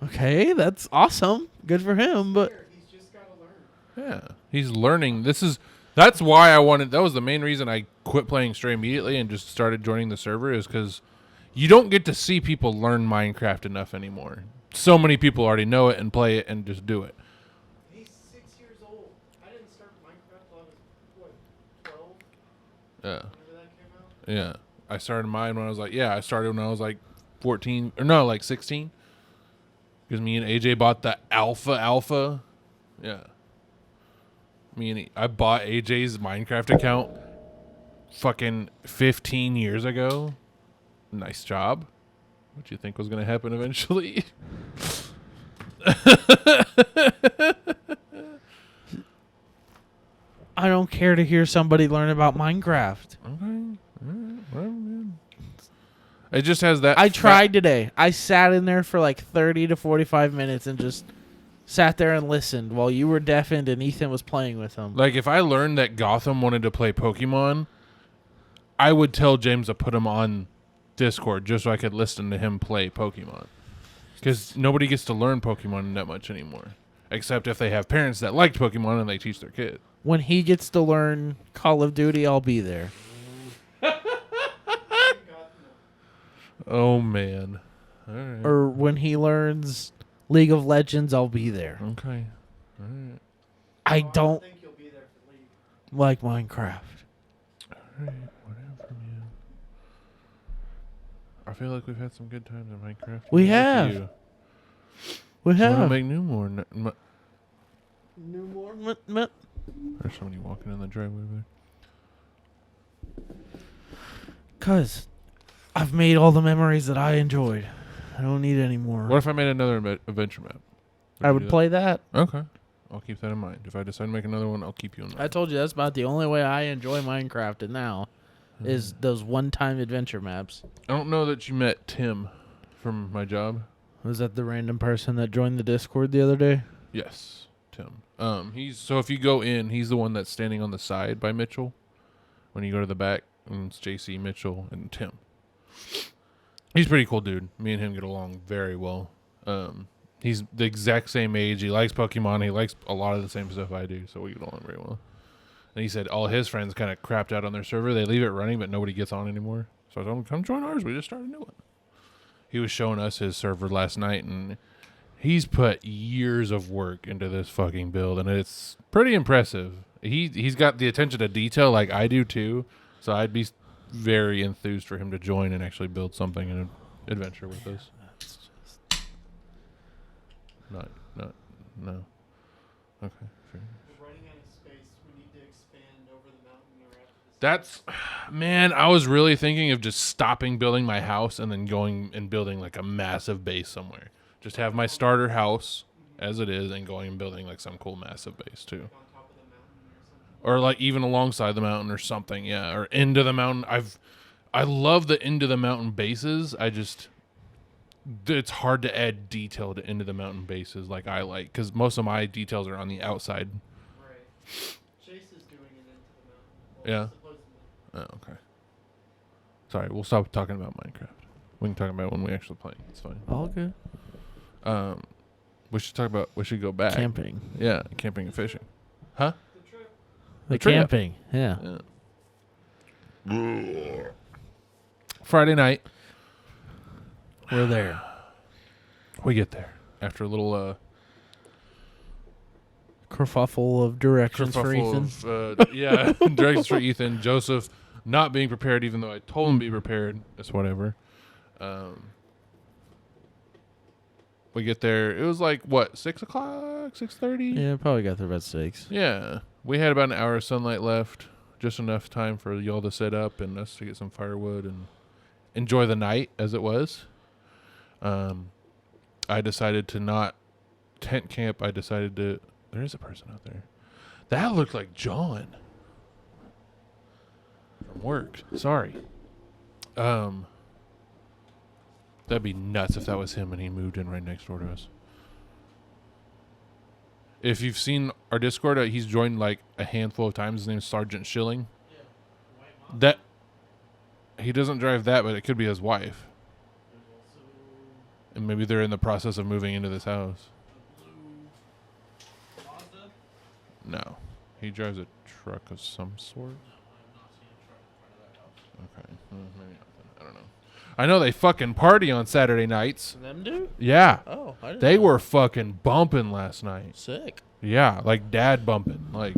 okay, that's awesome. Good for him. But Here, he's just got to learn. Yeah, he's learning. That's why I wanted. That was the main reason I quit playing Stray immediately and just started joining the server, is because you don't get to see people learn Minecraft enough anymore. So many people already know it and play it and just do it. He's 6 years old. I didn't start Minecraft till I was, 12? Yeah, Whenever that came out? yeah. I started mine when I was like, I started when I was like 14 or no, like 16. Because me and AJ bought the alpha. Yeah. I bought AJ's Minecraft account fucking 15 years ago. Nice job. What do you think was going to happen eventually? I don't care to hear somebody learn about Minecraft. Okay. All right. Well, man. It just has that. I tried today. I sat in there for like 30 to 45 minutes and just sat there and listened while you were deafened and Ethan was playing with them. Like, if I learned that Gotham wanted to play Pokemon, I would tell James to put him on Discord just so I could listen to him play Pokemon. Because nobody gets to learn Pokemon that much anymore. Except if they have parents that liked Pokemon and they teach their kid. When he gets to learn Call of Duty, I'll be there. Oh, man. All right. Or when he learns League of Legends, I'll be there. Okay. All right. I No, don't think you'll be there for League. like Minecraft. All right. Whatever, man. I feel like we've had some good times in Minecraft. We Like have. you. We So we'll have. make new more. New more. There's somebody walking in the driveway there. Because I've made all the memories that I enjoyed. I don't need any more. What if I made another adventure map? I you would do that? play that. Okay. I'll keep that in mind. If I decide to make another one, I'll keep you in mind. I told you that's about the only way I enjoy Minecraft and now is those one-time adventure maps. I don't know that you met Tim from my job. Was that the random person that joined the Discord the other day? Yes, Tim. So if you go in, he's the one that's standing on the side by Mitchell. When you go to the back, and it's JC, Mitchell, and Tim. He's a pretty cool dude. Me and him get along very well. He's the exact same age. He likes Pokemon. He likes a lot of the same stuff I do, so we get along very well. And he said all his friends kind of crapped out on their server. They leave it running, but nobody gets on anymore. So I told him, come join ours. We just started a new one. He was showing us his server last night, and he's put years of work into this fucking build, and it's pretty impressive. He's got the attention to detail like I do too, so I'd be very enthused for him to join and actually build something in an adventure with us. No. Okay, fair. We're running out of space. We need to expand over the mountain or after this. That's, man, I was really thinking of just stopping building my house and then going and building like a massive base somewhere. Just have my starter house as it is and going and building like some cool massive base too. On top of the mountain or something. Or like even alongside the mountain or something, yeah. Or into the mountain. I love the into the mountain bases. It's hard to add detail to into the mountain bases like I like, because most of my details are on the outside. Right. Chase is doing it into the mountain. Yeah. Supposedly. Oh, okay. Sorry, we'll stop talking about Minecraft. We can talk about it when we actually play. It's fine. All good. We should go back. Camping. Yeah, camping and fishing. Huh? The trip. The trip. camping. Yeah. Friday night. We're there. We get there after a little Kerfuffle of directions for Ethan. directions for Ethan. Joseph not being prepared, even though I told him to be prepared. It's whatever. We get there. It was like, what, 6 o'clock, 6:30? Yeah, probably got there about 6. Yeah. We had about an hour of sunlight left. Just enough time for y'all to set up and us to get some firewood and enjoy the night as it was. I decided to not tent camp. I decided to... There is a person out there. That looked like John. From work. Sorry. That'd be nuts if that was him and he moved in right next door to us. If you've seen our Discord, he's joined like a handful of times. His name's Sergeant Schilling. Yeah. That he doesn't drive that, but it could be his wife. And maybe they're in the process of moving into this house. No, he drives a truck of some sort. Okay, maybe not. I don't know. I know they fucking party on Saturday nights. Them do? Yeah. Oh, I didn't They know. were fucking bumping last night. Sick. Yeah, like dad bumping. Like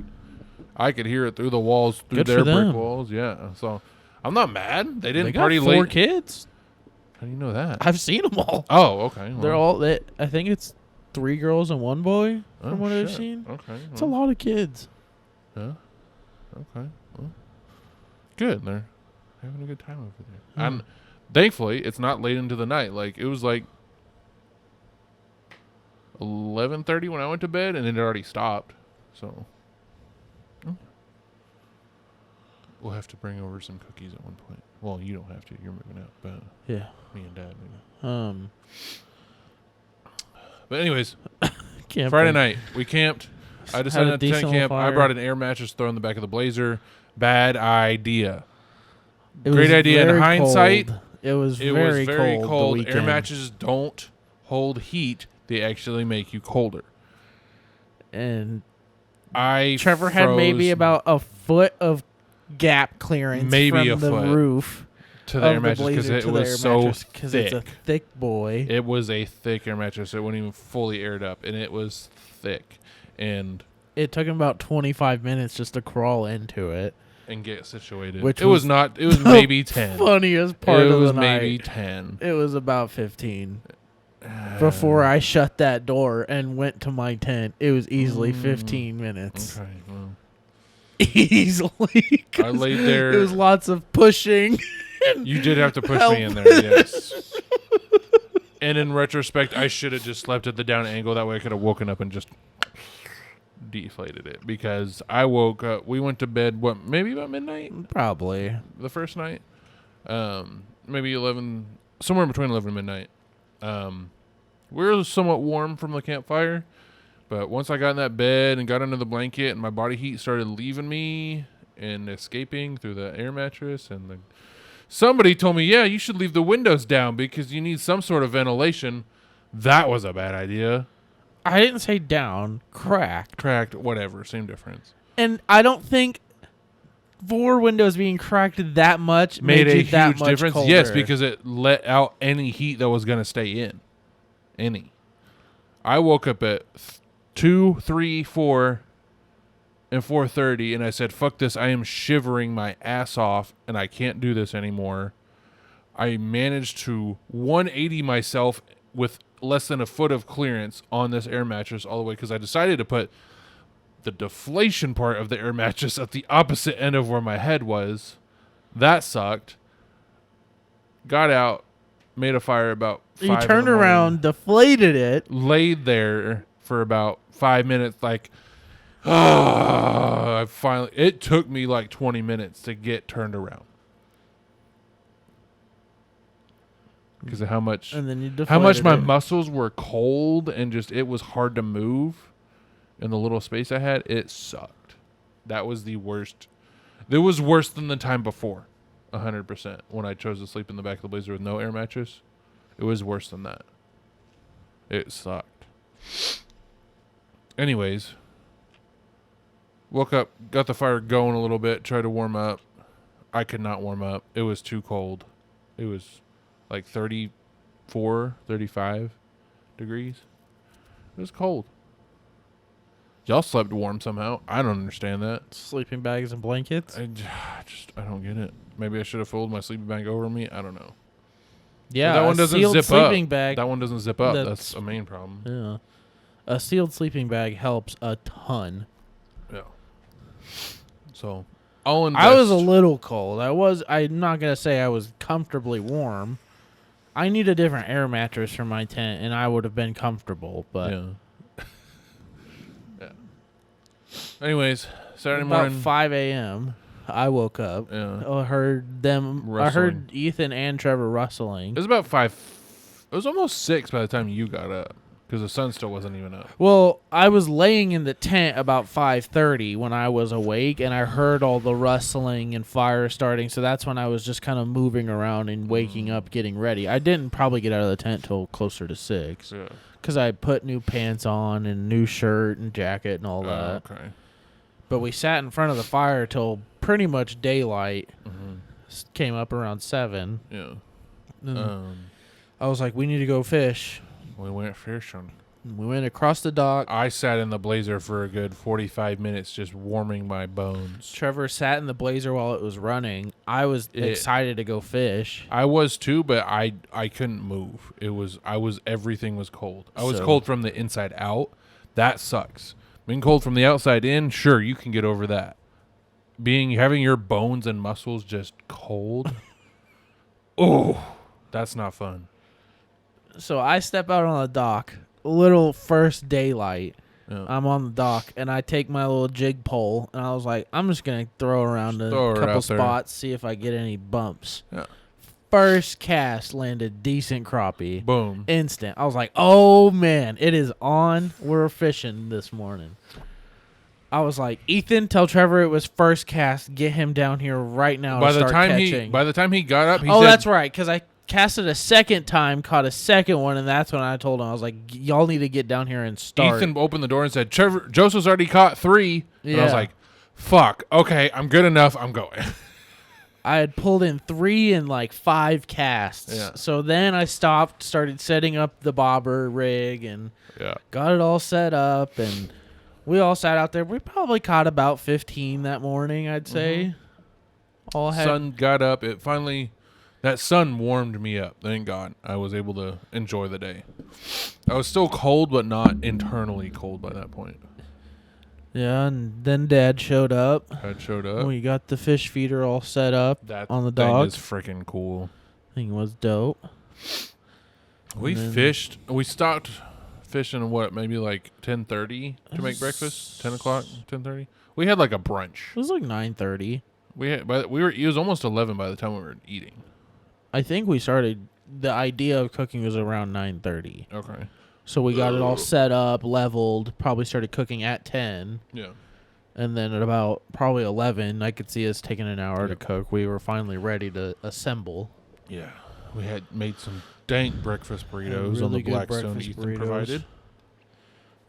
I could hear it through the walls, through Good their for brick them. walls. Yeah. So I'm not mad. They didn't They got party 4 late. kids. How do you know that? I've seen them all. Oh, okay. They're all. I think it's 3 girls and 1 boy oh, from what I've shit. seen. Okay. It's a lot of kids. Yeah. Okay. Well, good. They're having a good time over there. And thankfully, it's not late into the night. Like it was like 11:30 when I went to bed, and it had already stopped. So we'll have to bring over some cookies at one point. Well, you don't have to. You're moving out, but Yeah. me and Dad maybe. But anyways, Camping. Friday night we camped. I decided not to tent decent camp. little I fire. brought an air mattress thrown in the back of the Blazer. Bad idea. It Great was idea in very hindsight. cold. It was It very was very cold. cold. The Air weekend. mattresses don't hold heat. They actually make you colder. And I Trevor had maybe froze about a foot of gap clearance Maybe from a the foot roof to the of air mattress because Blazer it to the was air so mattress, 'cause thick. it's a thick boy. It was a thick air mattress. It wasn't even fully aired up, and it was thick. And It took him about 25 minutes just to crawl into it. get situated. Which it was was not. It was maybe 10. Funniest part It of was the maybe night. 10. It was about 15. Before I shut that door and went to my tent, it was easily 15 minutes. Okay. Well, Easily. I laid there. It was lots of pushing. You did have to push Help. me in there, yes. And in retrospect, I should have just slept at the down angle. That way I could have woken up and just deflated it. Because I woke up, we went to bed, maybe about midnight? Probably. The first night? Maybe 11, somewhere between 11 and midnight. We were somewhat warm from the campfire. But once I got in that bed and got under the blanket and my body heat started leaving me and escaping through the air mattress and somebody told me, yeah, you should leave the windows down because you need some sort of ventilation. That was a bad idea. I didn't say down, cracked. Cracked, whatever, same difference. And I don't think 4 windows being cracked that much Made a you that huge much difference. colder. Yes, because it let out any heat that was going to stay in. Any. I woke up at 2, 3, 4, and 4:30, and I said, fuck this, I am shivering my ass off, and I can't do this anymore. I managed to 180 myself with less than a foot of clearance on this air mattress all the way, because I decided to put the deflation part of the air mattress at the opposite end of where my head was. That sucked. Got out, made a fire about 5 You in the turned morning. around, deflated it. Laid there for about 5 minutes, like, I finally. It took me like 20 minutes to get turned around because of how much And then you deflated how much my it. muscles were cold and just it was hard to move in the little space I had. It sucked. That was the worst. It was worse than the time before, 100%. When I chose to sleep in the back of the Blazer with no air mattress, it was worse than that. It sucked. Anyways, woke up, got the fire going a little bit, tried to warm up. I could not warm up. It was too cold. It was like 34, 35 degrees. It was cold. Y'all slept warm somehow. I don't understand that. Sleeping bags and blankets. I don't get it. Maybe I should have folded my sleeping bag over me. I don't know. Yeah, that one a doesn't sealed zip sleeping up. bag. That one doesn't zip up. That's- That's a main problem. Yeah. A sealed sleeping bag helps a ton. Yeah. So, I'll invest. I was a little cold. I'm not going to say I was comfortably warm. I need a different air mattress for my tent, and I would have been comfortable. But Yeah. Yeah. Anyways, Saturday about morning. 5 a.m., I woke up. Yeah. I heard them. I Rustling. heard Ethan and Trevor rustling. It was about 5. It was almost 6 by the time you got up. Because the sun still wasn't even up. Well, I was laying in the tent about 5:30 when I was awake, and I heard all the rustling and fire starting. So that's when I was just kind of moving around and waking up, getting ready. I didn't probably get out of the tent till closer to 6 Yeah. because I put new pants on and new shirt and jacket and all that. Okay. But we sat in front of the fire till pretty much daylight. Mm-hmm. Came up around 7. Yeah. And I was like, we need to go fish. We went fishing. We went across the dock. I sat in the blazer for a good 45 minutes just warming my bones. Trevor sat in the blazer while it was running. I was excited to go fish. I was too, but I couldn't move. Everything was cold. I was cold from the inside out. That sucks. Being cold from the outside in, sure, you can get over that. Having your bones and muscles just cold. Oh, that's not fun. So I step out on the dock, little first daylight. Yeah. I'm on the dock, and I take my little jig pole, and I was like, I'm just going to throw around a throw her couple out there. spots, see if I get any bumps. Yeah. First cast landed decent crappie. Boom. Instant. I was like, oh, man, it is on. We're fishing this morning. I was like, Ethan, tell Trevor it was first cast. Get him down here right now By to the start time catching. by the time he got up, he Oh, said, that's right, because I casted a second time, caught a second one, and that's when I told him, I was like, y'all need to get down here and start. Ethan opened the door and said, Joseph's already caught 3. And I was Yeah. like, fuck, okay, I'm good enough. I'm going. I had pulled in 3 and like 5 casts. Yeah. So then I stopped, started setting up the bobber rig, and Yeah. got it all set up, and we all sat out there. We probably caught about 15 that morning, I'd say. All had Sun got up. That sun warmed me up. Thank God. I was able to enjoy the day. I was still cold, but not internally cold by that point. Yeah, and then Dad showed up. I showed up. We got the fish feeder all set up That on the thing dock. is freaking cool. Thing was dope. We And then- fished. We stopped fishing, maybe like 10:30 to make breakfast? 10 o'clock? 10:30? We had like a brunch. It was like 9:30. It was almost 11 by the time we were eating. I think we started. The idea of cooking was around 9:30. Okay. So we got it all set up, leveled. Probably started cooking at 10, Yeah. and then at about probably 11, I could see us taking an hour to Yep. cook. We were finally ready to assemble. Yeah. We had made some dank breakfast burritos on Really the good Blackstone breakfast Ethan burritos. provided.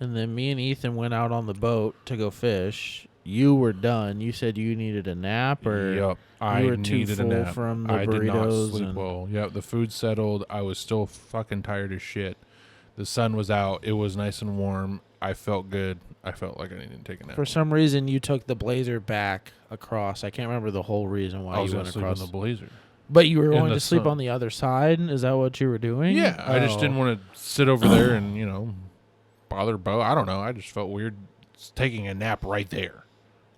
And then me and Ethan went out on the boat to go fish. You were done. You said you needed a nap, or Yep. I were too needed full a nap. from the I did not burritos sleep and- well. Yep. The food settled. I was still fucking tired as shit. The sun was out. It was nice and warm. I felt good. I felt like I needed to take a nap. for some reason you took the blazer back across. I can't remember the whole reason why I was you going went to sleep in across. the blazer. But you were in going the to sleep sun. on the other side? Is that what you were doing? Yeah. I just Oh. didn't want to sit over there and, bother Bo. I don't know. I just felt weird taking a nap right there.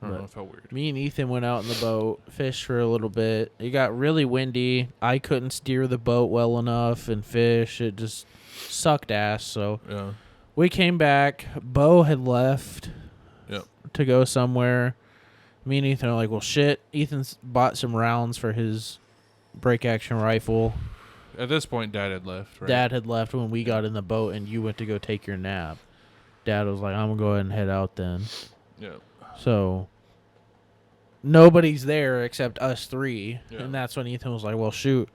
I don't know. It felt weird. Me and Ethan went out in the boat, fished for a little bit. It got really windy. I couldn't steer the boat well enough and fish. It just sucked ass. So Yeah. we came back. Bo had left Yep. to go somewhere. Me and Ethan are like, well, shit. Ethan's bought some rounds for his break action rifle. At this point, Dad had left, right? Dad had left when we got in the boat and you went to go take your nap. Dad was like, I'm going to go ahead and head out then. Yeah. So nobody's there except us 3. Yeah. And that's when Ethan was like, well, shoot.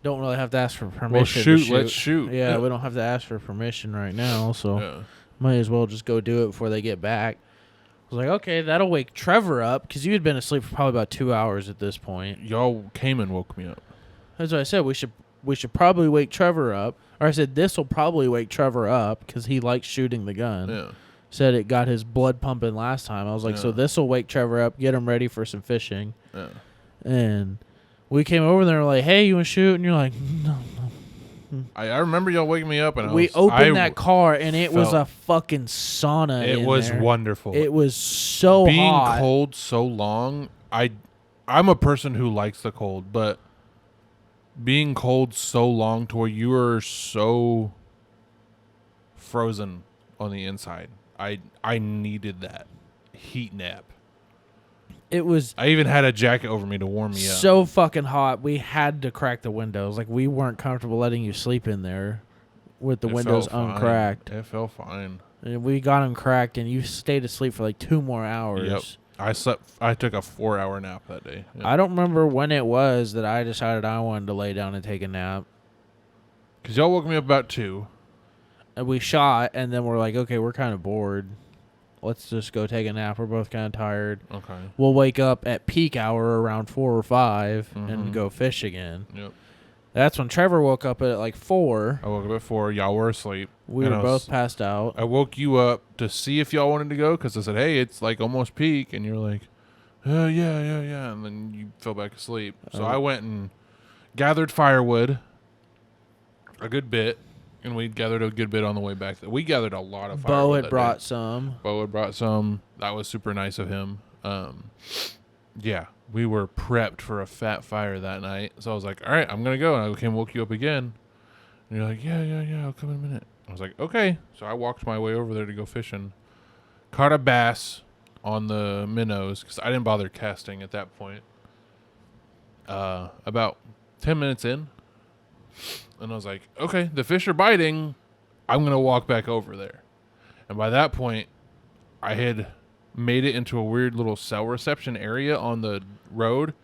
Don't really have to ask for permission. Well, to shoot. Let's shoot. Yeah, we don't have to ask for permission right now. So Yeah. might as well just go do it before they get back. I was like, okay, that'll wake Trevor up because you had been asleep for probably about 2 hours at this point. Y'all came and woke me up. That's what I said. We should probably wake Trevor up. Or I said, this will probably wake Trevor up because he likes shooting the gun. Yeah. Said it got his blood pumping last time. I was like, so Yeah. this will wake Trevor up, get him ready for some fishing. Yeah. And we came over there and were like, hey, you want to shoot? And you're like, no. I remember y'all waking me up, and We opened that car, and it was a fucking sauna. It was there. wonderful. It was so being hot. cold so long. I'm a person who likes the cold, but being cold so long to where you are so frozen on the inside. I needed that heat nap. It was. I even had a jacket over me to warm me up. So fucking hot. We had to crack the windows. Like, we weren't comfortable letting you sleep in there with the windows uncracked. It felt fine. And we got them cracked, and you stayed asleep for like 2 more hours. Yep. I took a 4-hour nap that day. Yep. I don't remember when it was that I decided I wanted to lay down and take a nap. Because y'all woke me up about 2. And we shot, and then we're like, okay, we're kind of bored. Let's just go take a nap. We're both kind of tired. Okay. We'll wake up at peak hour around 4 or 5 and go fish again. Yep. That's when Trevor woke up at like 4. I woke up at 4. Y'all were asleep. We were both passed out. I woke you up to see if y'all wanted to go because I said, hey, it's like almost peak. And you're like, yeah. And then you fell back asleep. So I went and gathered firewood a good bit. And we gathered a good bit on the way back. We gathered a lot of firewood. Bo had brought some. That was super nice of him. Yeah, we were prepped for a fat fire that night. So I was like, all right, I'm going to go. And I came woke you up again. And you're like, yeah, I'll come in a minute. I was like, okay. So I walked my way over there to go fishing. Caught a bass on the minnows because I didn't bother casting at that point. About 10 minutes in. And I was like, okay, the fish are biting. I'm going to walk back over there. And by that point, I had made it into a weird little cell reception area on the road.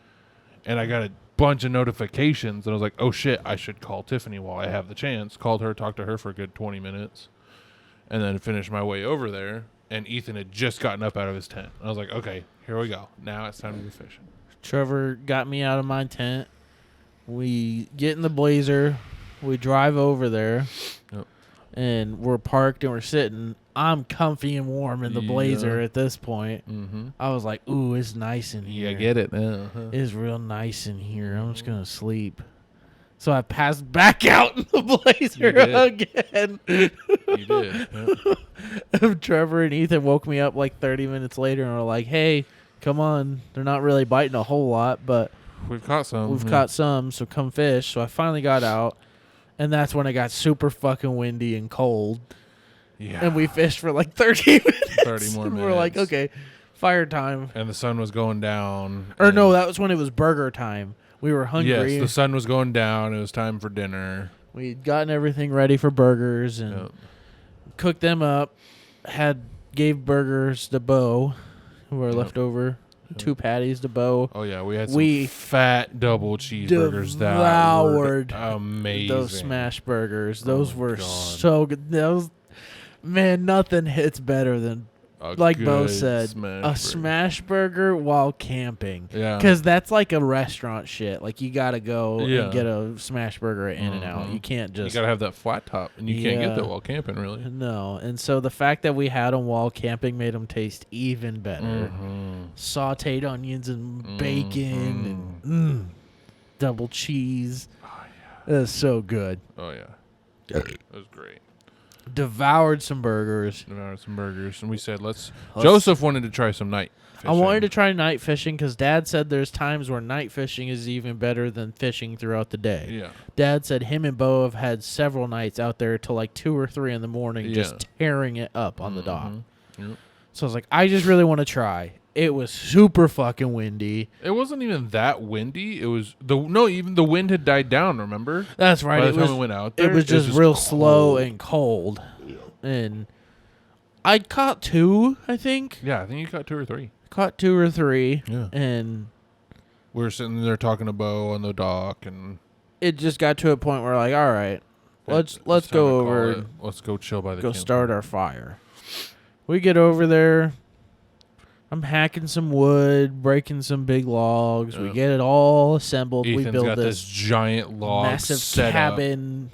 And I got a bunch of notifications. And I was like, oh, shit, I should call Tiffany while I have the chance. Called her, talked to her for a good 20 minutes. And then finished my way over there. And Ethan had just gotten up out of his tent. And I was like, okay, here we go. Now it's time to go fishing. Trevor got me out of my tent. We get in the Blazer. We drive over there, and we're parked and we're sitting. I'm comfy and warm in the Blazer at this point. Mm-hmm. I was like, ooh, it's nice in here. Yeah, get it now. Uh-huh. It's real nice in here. I'm just going to sleep. So I passed back out in the Blazer again. You did. Yep. Trevor and Ethan woke me up like 30 minutes later and were like, hey, come on. They're not really biting a whole lot, but We've caught some. We've caught some, so come fish. So I finally got out, and that's when it got super fucking windy and cold. Yeah. And we fished for like 30 minutes. 30 more minutes. We're like, okay, fire time. And the sun was going down. Or no, that was when it was burger time. We were hungry. Yes, the sun was going down. It was time for dinner. We'd gotten everything ready for burgers and cooked them up. Gave burgers to Bo, who were left over. 2 patties to Bo. Oh, yeah. We had some fat double cheeseburgers that were amazing. Those smash burgers. Those were so good. Man, nothing hits better than, like Bo said, smash burger while camping. Yeah. Because that's like a restaurant shit. Like, you got to go and get a smash burger at In-N-Out. You can't just... You got to have that flat top. And you can't get that while camping, really. No. And so the fact that we had them while camping made them taste even better. Sauteed onions and bacon and double cheese. Oh, yeah. It was so good. Oh, yeah. It was great. Devoured some burgers. And we said, Joseph wanted to try some night fishing. I wanted to try night fishing because Dad said there's times where night fishing is even better than fishing throughout the day. Yeah. Dad said him and Bo have had several nights out there till like 2 or 3 in the morning just tearing it up on the dock. Yep. So I was like, I just really want to try. It was super fucking windy. It wasn't even that windy. It was even the wind had died down. Remember? That's right. By the time we went out there, it was just real cold. slow and cold. And I caught 2, I think. Yeah, I think you caught 2 or 3. Caught 2 or 3. Yeah. And we were sitting there talking to Bo on the dock, and it just got to a point where like, all right, let's go over. Let's go chill by the go campfire. Start our fire. We get over there. I'm hacking some wood, breaking some big logs. We get it all assembled. Ethan's we build got this giant log massive cabin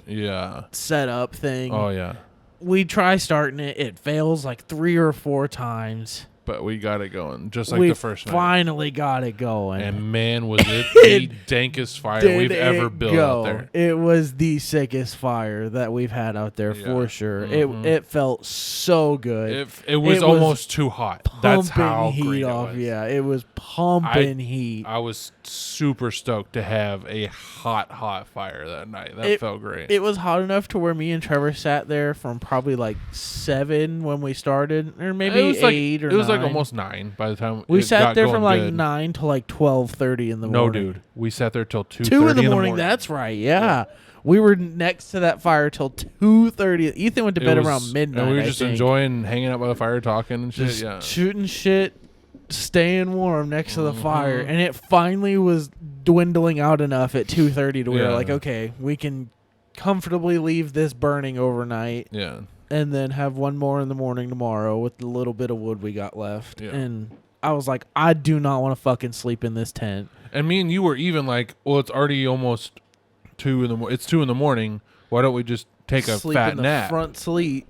setup thing. Oh, yeah. We try starting it. It fails like 3 or 4 times. But we got it going, just like we the first night. finally got it going. And man, was it the dankest fire Did we've ever it built go. out there. It was the sickest fire that we've had out there for sure. It felt so good. It was almost too hot. That's Pumping how heat great off. it was. Yeah, it was pumping heat. I was super stoked to have a hot fire that night. That felt great. It was hot enough to where me and Trevor sat there from probably like 7 when we started, or maybe it was 8 or 9. It was like almost 9 by the time we it sat got there going from like good. 9 to like 12:30 in the No, morning. dude, we sat there till 2:30 2 in the morning. That's right. Yeah. We were next to that fire till 2:30. Ethan went to bed around midnight. And we were just enjoying hanging out by the fire, talking and shit. Just Yeah, shooting shit, staying warm next to the fire, and it finally was dwindling out enough at 2:30 to where like, okay, we can comfortably leave this burning overnight. Yeah. And then have one more in the morning tomorrow with the little bit of wood we got left. Yeah. And I was like, I do not want to fucking sleep in this tent. And me and you were even like, well, it's already almost 2 in the morning. It's 2 in the morning. Why don't we just take a Sleep fat in the nap?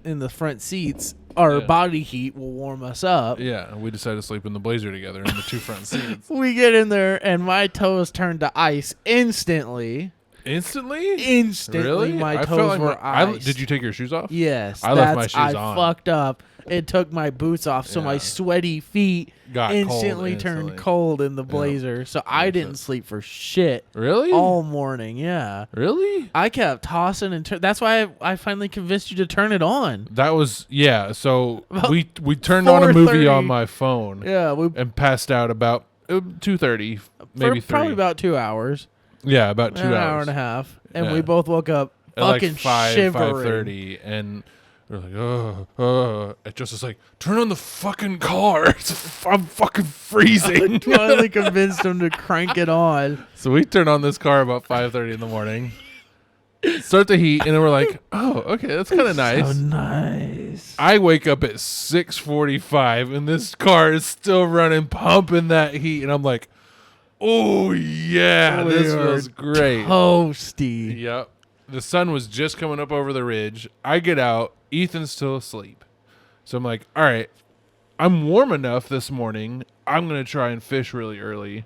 in the front seats. Our body heat will warm us up. Yeah, we decided to sleep in the Blazer together in the 2 front seats. We get in there and my toes turned to ice instantly. Instantly? Really? My I toes felt like were iced. did you take your shoes off? Yes. I left my shoes I on. fucked up. It took my boots off, so my Yeah. sweaty feet Got instantly cold turned cold in the Blazer. So I Makes didn't sense. sleep for shit Really? all morning. Yeah. Really? I kept tossing and that's why I finally convinced you to turn it on. That was so About we turned on a movie 4:30. on my phone Yeah, we and passed out about 2:30, maybe 3. probably about 2 hours. Yeah, about 2 An hours. hour and a half. And Yeah. we both woke up At fucking like 5, shivering. 5:30, and we're like, It just is like, turn on the fucking car. I'm fucking freezing. Finally convinced him to crank it on. So we turn on this car about 5:30 in the morning, start the heat, and then we're like, oh, okay, that's kind of nice. So nice. I wake up at 6:45, and this car is still running, pumping that heat, and I'm like, oh yeah, We this are feels great. Toasty. Yep. The sun was just coming up over the ridge. I get out. Ethan's still asleep. So I'm like, all right, I'm warm enough this morning. I'm going to try and fish really early.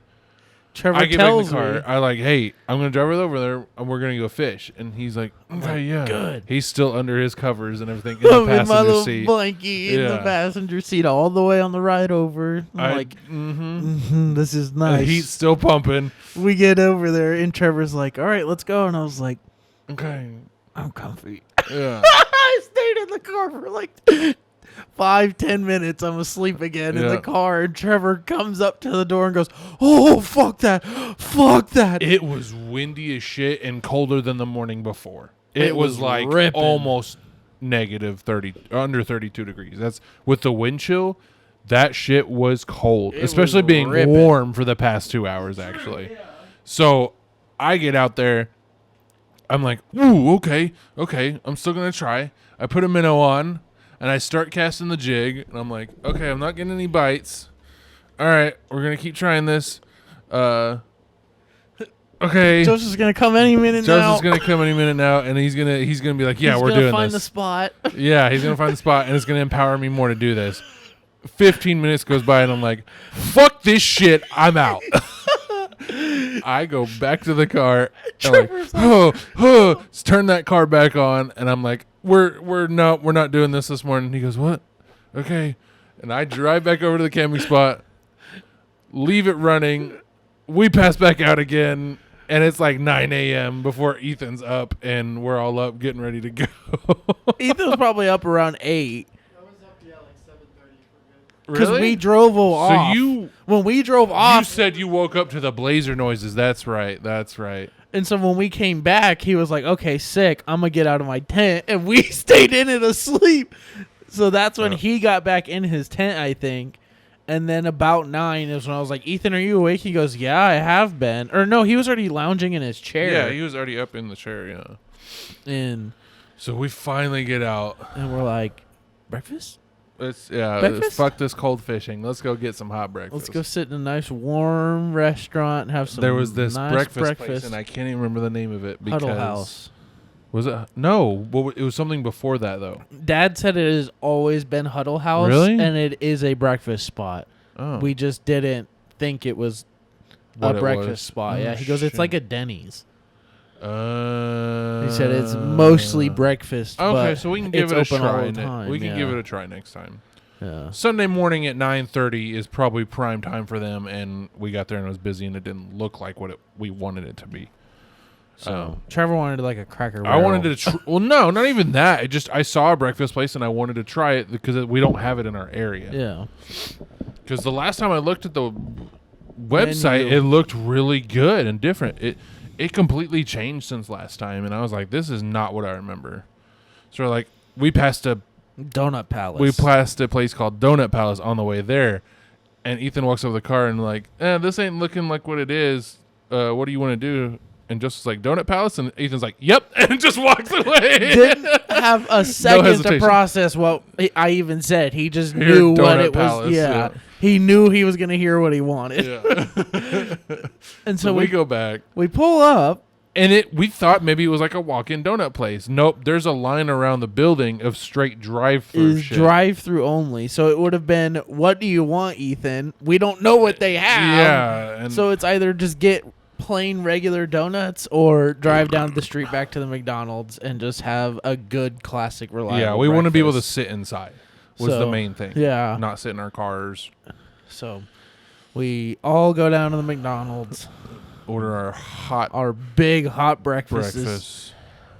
Trevor I get back in tells the car. me. I like, hey, I'm going to drive over there and we're going to go fish. And he's like, okay, yeah. good. He's still under his covers and everything in the I'm in my passenger little seat. blankie in the Yeah. passenger seat all the way on the ride over. I'm like, this is The nice. heat's still pumping. We get over there and Trevor's like, all right, let's go. And I was like, Okay. I'm comfy. Yeah. I stayed in the car for like 5-10 minutes. I'm asleep again in Yeah. the car, and Trevor comes up to the door and goes, "Oh, fuck that, fuck that." It was windy as shit and colder than the morning before. It It was was like ripping. almost negative 30, under 32 degrees. That's with the wind chill. That shit was cold, It especially was being ripping. warm for the past 2 hours, actually. So I get out there. I'm like, ooh, okay. I'm still going to try. I put a minnow on, and I start casting the jig, and I'm like, okay, I'm not getting any bites. All right, we're going to keep trying this. Okay. Joseph's gonna come any minute now. Joseph's gonna come any minute now, and he's gonna be like, "Yeah, He's we're gonna doing find this." the spot. Yeah, he's gonna find the spot, and it's gonna empower me more to do this. 15 minutes goes by, and I'm like, "Fuck this shit, I'm out." I go back to the car, and let's turn that car back on, and I'm like, "We're not doing this morning." He goes, "What?" Okay, and I drive back over to the camping spot, leave it running. We pass back out again. And it's like 9 a.m. before Ethan's up, and we're all up getting ready to go. Ethan was probably up around 8 I was up, yeah, like 7:30 for good. because we drove off. So when we drove you off, said you woke up to the blazer noises. That's right. and so when we came back, he was like, "Okay, sick. I'm gonna get out of my tent," and we stayed in it asleep. So that's when Yeah. he got back in his tent, I think. And then about 9 is when I was like, "Ethan, are you awake?" He goes, "Yeah, I have been." Or no, he was already lounging in his chair. Yeah, he was already up in the chair. Yeah. and So we finally get out. we're like, "Breakfast? Let's fuck this cold fishing. Let's go get some hot breakfast. Let's go sit in a nice warm restaurant and have some." There was this nice breakfast place, and I can't even remember the name of it because Huddle House. Was it? No. It was something before that, though. Dad said it has always been Huddle House. Really? And it is a breakfast spot. Oh. We just didn't think it was What a it breakfast was. spot. Oh, Yeah, he goes, it's shit. like a Denny's. He He said it's mostly breakfast. Okay, but so we can give it a it's open all try. the time. We can yeah. give it a try next time. Yeah. Sunday morning at 9:30 is probably prime time for them, and we got there and it was busy, and it didn't look like what we wanted it to be. So Trevor wanted like a Cracker I Barrel. wanted to. Well, no, not even that. It just I saw a breakfast place and I wanted to try it because we don't have it in our area. Yeah. Because the last time I looked at the website, Menu. it looked really good and different. It completely changed since last time, and I was like, this is not what I remember. So like we passed a place called Donut Palace on the way there, and Ethan walks over the car and like, this ain't looking like what it is. What do you want to do? And Joseph's like, Donut Palace? And Ethan's like, yep, and just walks away. Didn't have a second to hesitation. process what I even said. He just Here, knew what Donut it Palace, was. Yeah. yeah. He knew he was going to hear what he wanted. Yeah. And So we go back. We pull up. And we thought maybe it was like a walk-in donut place. Nope, there's a line around the building of straight drive-through Is shit. drive-through only. So it would have been, what do you want, Ethan? We don't know what they have. Yeah. And So it's either just get plain regular donuts or drive down the street back to the McDonald's and just have a good classic reliable yeah, we want to be able to breakfast. sit inside was the So, main thing. yeah. Not sit in our cars. So we all go down to the McDonald's. Order Our big hot breakfast. breakfast.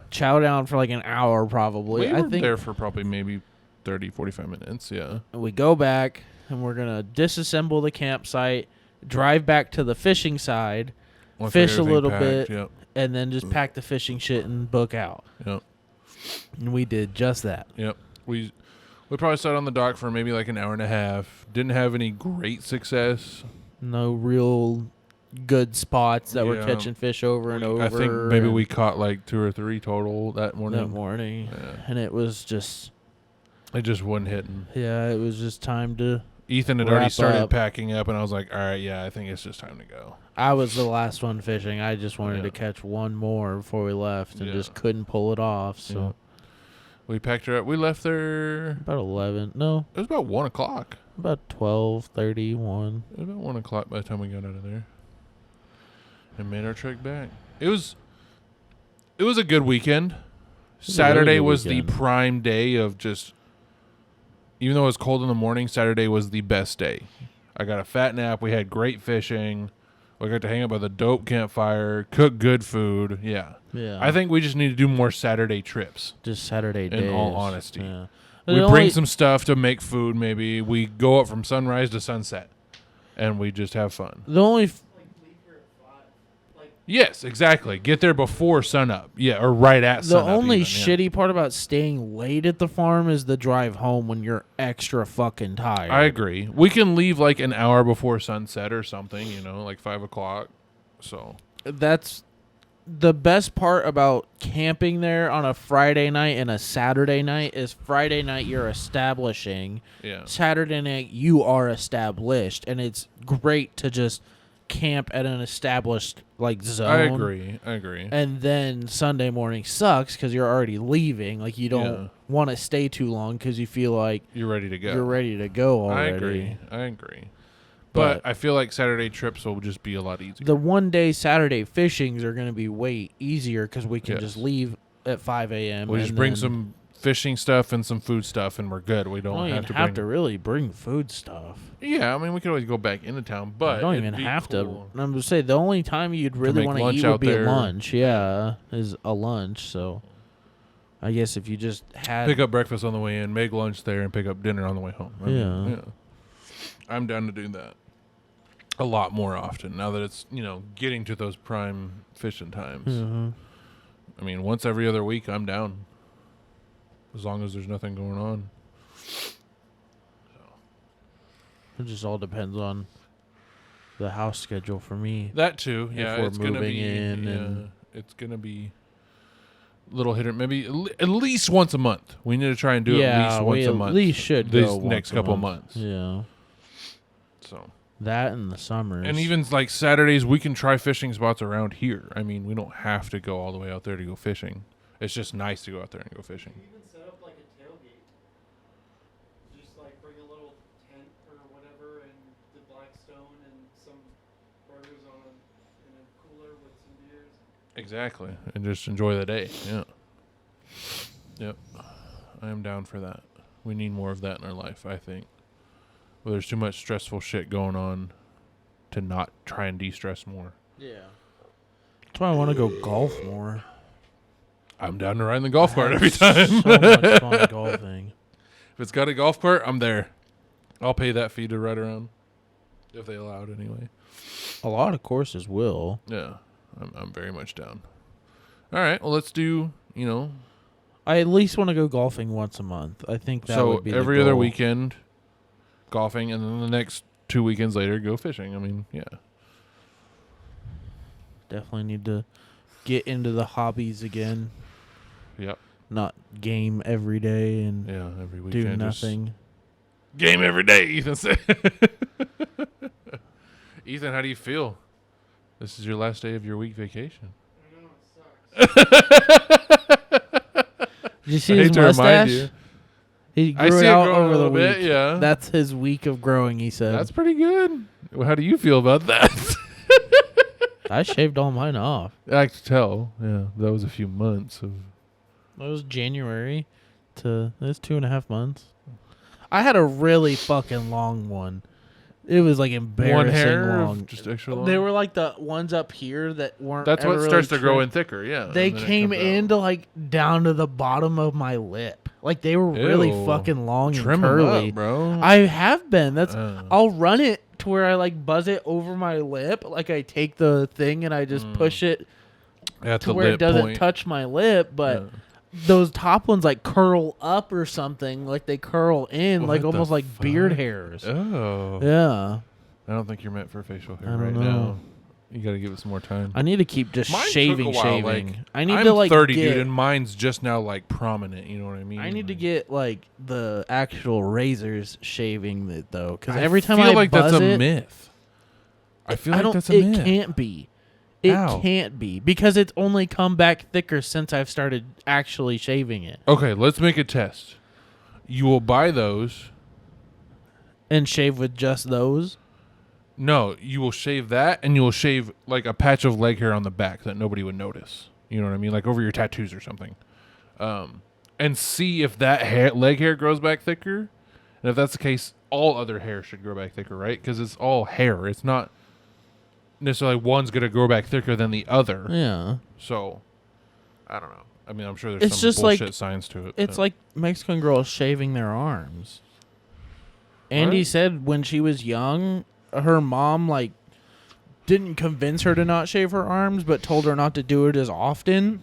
Chow down for like an hour probably. We I were think there for probably maybe 30, 45 minutes, yeah. we go back and we're going to disassemble the campsite, drive back to the fishing side, Once we get fish a everything little packed, bit, Yep, and then just pack the fishing shit and book out. yep, And we did just that. yep. We probably sat on the dock for maybe like an hour and a half. Didn't have any great success. No real good spots that were Yeah. catching fish over and over. I think maybe and we caught like 2 or 3 total that morning. that morning. Yeah. And it was just, It just wasn't hitting. yeah, it was just time to. Ethan had already Wrap started up. packing up, and I was like, all right, yeah, I think it's just time to go. I was the last one fishing. I just wanted Yeah. to catch one more before we left and Yeah. just couldn't pull it off. So Yeah. We packed her up. We left there. about 11. No, It was about 1 o'clock. about 12:31. It was about 1 o'clock by the time we got out of there. And made our trek back. It was a good weekend. was a Saturday really good was weekend. the prime day of just, even though it was cold in the morning, Saturday was the best day. I got a fat nap. We had great fishing. We got to hang out by the dope campfire, cook good food. Yeah. Yeah, I think we just need to do more Saturday trips. just Saturday days. In all honesty. Yeah. We The bring only- some stuff to make food, maybe. We go up from sunrise to sunset, and we just have fun. The only Like leave here at 5. Like Yes, exactly. Get there before sunup. Yeah, or right at the sunup. only even, yeah. shitty part about staying late at the farm is the drive home when you're extra fucking tired. I agree. We can leave like an hour before sunset or something, like 5 o'clock. So, That's the best part about camping there on a Friday night and a Saturday night is Friday night you're establishing. yeah. Saturday night you are established, and it's great to just camp at an established like zone. I agree. And then Sunday morning sucks because you're already leaving. Like you don't Yeah. want to stay too long because you feel like You're ready to go. you're ready to go already. I agree. But I feel like Saturday trips will just be a lot easier. The one day Saturday fishings are going to be way easier because we can Yes. just leave at 5 a.m. We just and bring then- some fishing stuff and some food stuff, and we're good. We don't I don't have even to have bring. to really bring food stuff. Yeah, I mean, we could always go back into town, but I don't it'd even be have cool. to. I'm going to say the only time you'd really make want to lunch eat would out be there. at lunch. Yeah, is a lunch. So I guess if you just had Pick up breakfast on the way in, make lunch there, and pick up dinner on the way home. I mean, Yeah. I'm down to do that a lot more often now that it's getting to those prime fishing times. Mhm. I mean, once every other week, I'm down, as long as there's nothing going on. It just all depends on the house schedule for me. That too, If yeah. we're It's gonna moving be in and- it's gonna be little hitter, maybe at least once a month. We need to try and do yeah, at least once we a at month. least should these go next once a couple month. months. Yeah, So, that in the summers. and even like Saturdays, we can try fishing spots around here. I mean, we don't have to go all the way out there to go fishing. It's just nice to go out there and go fishing. You even set up like a tailgate. Just like bring a little tent or whatever and the black stone and some burgers in a cooler with some beers. Exactly. And just enjoy the day. Yeah. Yep. I am down for that. We need more of that in our life, I think. Well, there's too much stressful shit going on to not try and de-stress more. Yeah. That's why I want to go golf more. I'm down to ride in the golf cart every time. So much fun golfing. If it's got a golf cart, I'm there. I'll pay that fee to ride around. If they allow it anyway. A lot of courses will. Yeah. I'm very much down. All right. Well, let's do, I at least want to go golfing once a month. I think that so would be the every other goal. weekend golfing, and then the next 2 weekends later go fishing. I mean, yeah. Definitely need to get into the hobbies again. Yep. Not game every day and Yeah, every weekend. do just nothing. Game every day, Ethan said. Ethan, how do you feel? This is your last day of your week vacation. I know, it sucks. Did you see I his hate to remind mustache? you. He I grew see it it out growing a over the little week. bit, yeah. That's his week of growing, he said. That's pretty good. Well, how do you feel about that? I shaved all mine off. I can tell. Yeah, that was a few months of. It was January to it was 2.5 months. I had a really fucking long one. It was like embarrassing One hair, long. just extra long. They were like the ones up here that weren't. That's ever what really starts to grow trimmed. in thicker. Yeah. They and then it came comes out. into like down to the bottom of my lip. Like they were really Ew. fucking long Trim and 'em curly. up, bro. I have been. That's Oh. I'll run it to where I like buzz it over my lip. Like I take the thing and I just push it At to the where it lip doesn't point. touch my lip, but Yeah. those top ones like curl up or something. Like they curl in, What like the almost like beard fuck? hairs. Oh. Yeah. I don't think you're meant for facial hair I don't right know. now. You got to give it some more time. I need to keep just Mine took a shaving. while, like, I need I'm to like 30, get, dude, and mine's just now like prominent. You know what I mean? I need to Like, get like the actual razors shaving it though, because I every time feel I like buzz that's a it, myth. I feel I like don't. that's a It myth. can't be. It How? can't be because it's only come back thicker since I've started actually shaving it Okay, let's make a test. You will buy those. and shave with just those. No, you will shave that, and you will shave like a patch of leg hair on the back that nobody would notice. You know what I mean? Like over your tattoos or something. And see if that leg hair grows back thicker. And if that's the case, all other hair should grow back thicker, right? Because it's all hair. It's not necessarily one's going to grow back thicker than the other. Yeah, So, I don't know. I mean, I'm sure there's It's some just like- bullshit science to it. it's but- like Mexican girls shaving their arms. Andy What? said when she was young, her mom like didn't convince her to not shave her arms, but told her not to do it as often.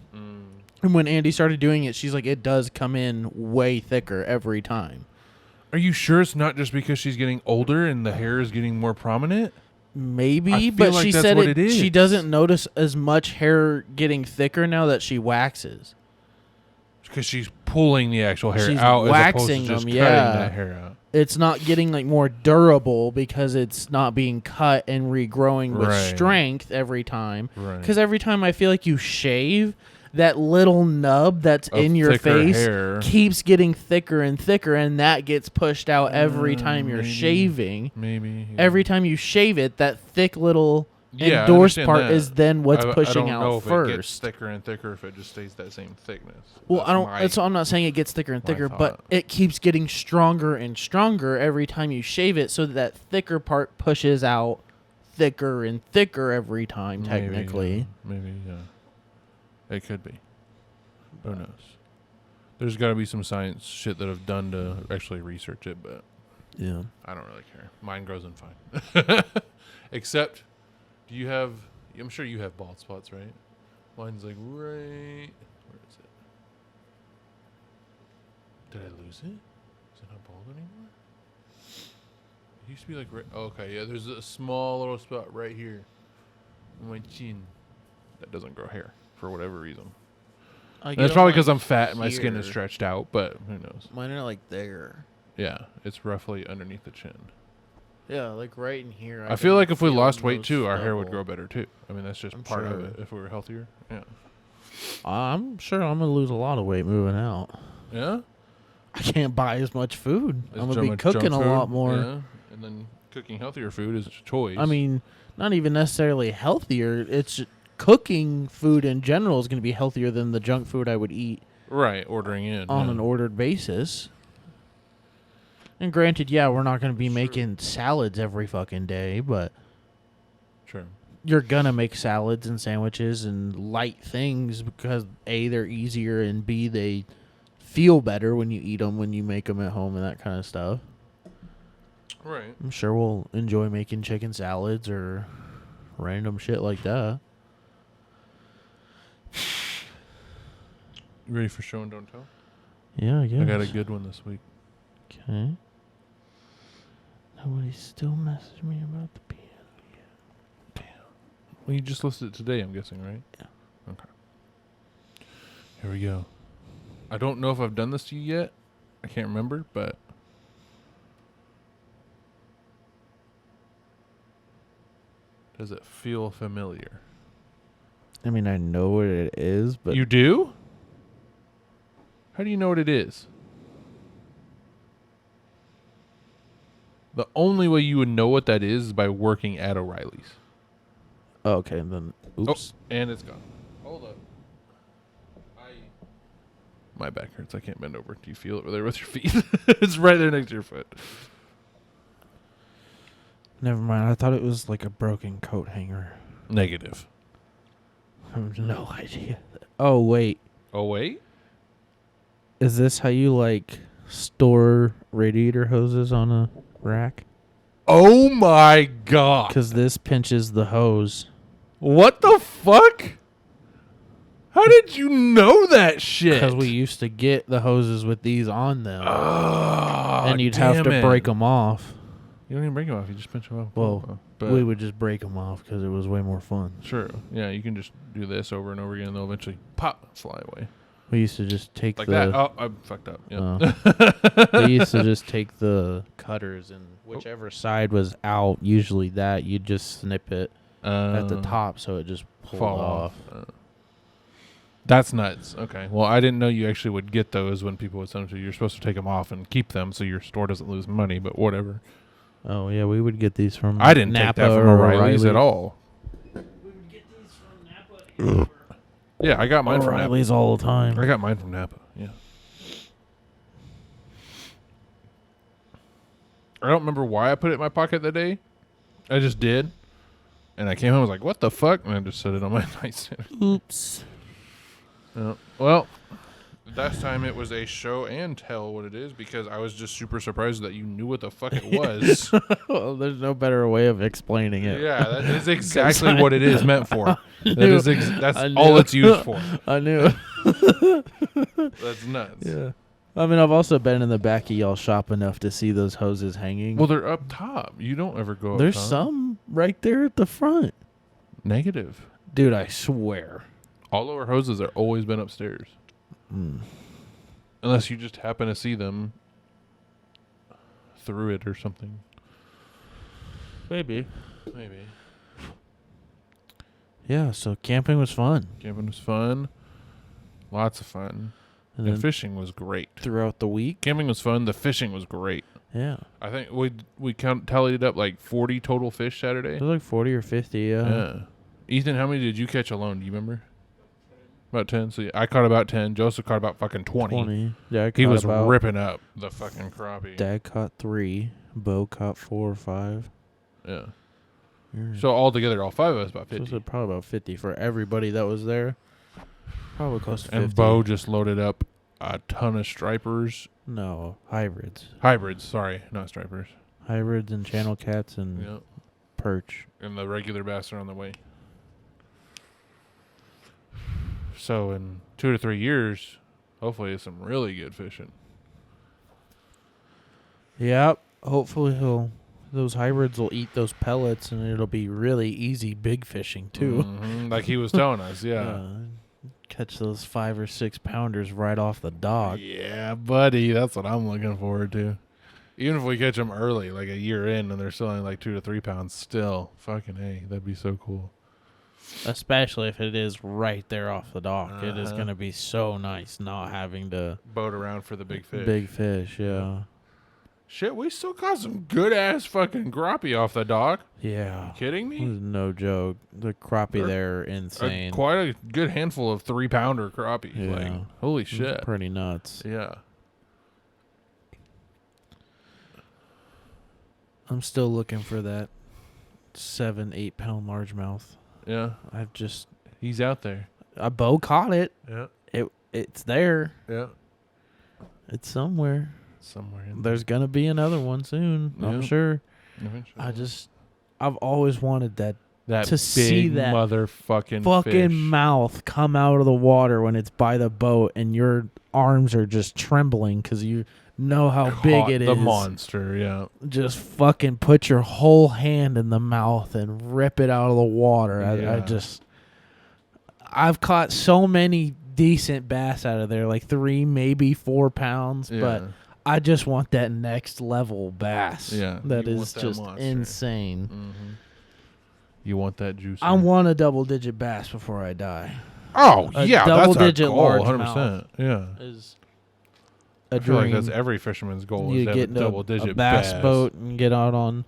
And when Andy started doing it, she's like, it does come in way thicker every time. Are you sure it's not just because she's getting older and the hair is getting more prominent? Maybe, I feel but like she that's said what it is. she doesn't notice as much hair getting thicker now that she waxes. Because she's pulling the actual hair She's out as opposed waxing to just them, cutting yeah. that hair out. It's not getting like more durable because it's not being cut and regrowing with Right. strength every time. Right. Because every time I feel like you shave, that little nub that's Of in your thicker face hair. keeps getting thicker and thicker, and that gets pushed out every time you're maybe. shaving. Maybe. yeah. Every time you shave it, that thick little Yeah, I endorsed understand part that. is then what's I pushing don't know out if it gets first. thicker and thicker if it just stays that same thickness. Well, That's I don't. my- That's I'm not saying it gets thicker and my thicker, but thought. it keeps getting stronger and stronger every time you shave it, so that thicker part pushes out thicker and thicker every time. Maybe, Technically, yeah. Maybe, yeah. It could be. Who knows? There's got to be some science shit that I've done to actually research it, but yeah. I don't really care. Mine grows in fine. Except, do you have? I'm sure you have bald spots, right? Mine's like right. Where is it? Did I lose it? Is it not bald anymore? It used to be like right. Oh, okay, yeah. There's a small little spot right here on my chin that doesn't grow hair for whatever reason. And it's probably because I'm fat and my skin is here. stretched out, but who knows? Mine are like there. Yeah, it's roughly underneath the chin. Yeah, like right in here. I feel can like if we feel lost them weight most too, our hair would stubble. grow better too. I mean, that's just I'm part of sure. it if we were healthier. Yeah. I'm sure I'm gonna lose a lot of weight moving out. Yeah. I can't buy as much food. It's I'm so gonna be much cooking junk a food. lot more. Yeah. And then cooking healthier food is a choice. I mean, not even necessarily healthier. It's cooking food in general is going to be healthier than the junk food I would eat right, ordering in on yeah. an ordered basis. And granted, yeah, we're not going to be making salads every fucking day, but Sure. you're going to make salads and sandwiches and light things because A, they're easier, and B, they feel better when you eat them, when you make them at home and that kind of stuff. Right. I'm sure we'll enjoy making chicken salads or random shit like that. You ready for show and don't tell? Yeah, I guess. I got a good one this week. Okay. Nobody still messaged me about the piano yet. Damn. Well, you just listed it today, I'm guessing, right? Yeah. Okay. Here we go. I don't know if I've done this to you yet. I can't remember, but does it feel familiar? I mean, I know what it is, but You do? How do you know what it is? The only way you would know what that is by working at O'Reilly's. oh, okay, then oops. Oh, and it's gone. Hold up. My back hurts. I can't bend over. Do you feel it there with your feet? It's right there next to your foot. Never mind. I thought it was like a broken coat hanger. Negative. I have no idea. Oh wait, Oh, wait? is this how you like store radiator hoses on a rack? Oh, my God. Because this pinches the hose. What the fuck? How did you know that shit? Because we used to get the hoses with these on them, Oh, and you'd have to damn break it. them off. You don't even break them off. You just pinch them off. Well, but we would just break them off because it was way more fun. Sure. Yeah, you can just do this over and over again, and they'll eventually pop, fly away. We used to just take Like the. that. Oh, I fucked up. Yeah. We used to just take the cutters and whichever side was out, usually that, you'd just snip it at the top so it just pulled fall off. That's nuts. Okay. Well, I didn't know you actually would get those when people would send them to you. You're supposed to take them off and keep them so your store doesn't lose money, but whatever. Oh, yeah, we would get these from I didn't Napa take that from or O'Reilly's at all. We would get these from Napa. Yeah, I got mine from Napa. O'Reilly's all the time. I got mine from Napa. Yeah. I don't remember why I put it in my pocket that day. I just did. And I came home and was like, what the fuck? And I just set it on my nightstand. Oops. Well, last time it was a show and tell what it is because I was just super surprised that you knew what the fuck it was. Well, there's no better way of explaining it. Yeah, that is exactly what it is meant for. That's I all knew. it's used for. I knew. That's nuts. Yeah. I mean, I've also been in the back of y'all shop enough to see those hoses hanging. Well, they're up top. You don't ever go up There's top. some right there at the front. Negative. Dude, I swear. All of our hoses have always been upstairs. Unless you just happen to see them through it or something. Maybe. Maybe. Yeah, so camping was fun. Camping was fun. Lots of fun. And And then fishing was great. throughout the week. Camping was fun. The fishing was great. Yeah. I think we tallied it up like 40 total fish Saturday. It was like 40 or 50, Yeah. Ethan, how many did you catch alone? Do you remember? About 10. So I caught about 10. Joseph caught about fucking 20. Yeah, He was ripping up the fucking crappie. Dad caught 3. Bo caught 4 or 5. Yeah. Yeah. So altogether, all 5 of us about So 50. it's probably about 50 for everybody that was there. Probably close to 50. And Bo just loaded up a ton of stripers. No, hybrids. Hybrids, sorry, not stripers. Hybrids and channel cats and Yeah. perch. And the regular bass are on the way. So in 2 to 3 years, hopefully it's some really good fishing. Yep. Hopefully those hybrids will eat those pellets and it'll be really easy big fishing too. Mhm, like he was telling us, yeah. Catch those 5 or 6 pounders right off the dock. Yeah, buddy, that's what I'm looking forward to. Even if we catch them early, like a year in, and they're still only like 2 to 3 pounds, still fucking hey, that'd be so cool. Especially if it is right there off the dock. It is Uh-huh. going to be so nice not having to Boat around for the big fish. big fish. Yeah. Shit, we still caught some good ass fucking crappie off the dock. Yeah. You kidding It me? was no joke. The crappie there are insane. Quite a good handful of 3-pounder crappie. Yeah. Like, holy It was shit. pretty nuts. Yeah. I'm still looking for that 7-8 pound largemouth. Yeah. I've just He's out there. a bow caught it. Yeah. It's there. Yeah. It's somewhere. Somewhere in There's gonna be another one soon. I'm Yeah. sure. Eventually. I've always wanted that that to big see that motherfucking fucking fish. mouth come out of the water when it's by the boat and your arms are just trembling because you know how big Caught it is. the monster, yeah. Just fucking put your whole hand in the mouth and rip it out of the water. Yeah. I've caught so many decent bass out of there, like 3, maybe 4 pounds, but I just want that next level bass. Yeah, That you is want that just monster. insane. Mm-hmm. You want that juice? I want a double-digit bass before I die. Oh a yeah, that's double-digit our goal, largemouth. 100%. Yeah, Is I a feel like dream. that's every fisherman's goal. You Is to have get a into double-digit a bass boat and get out on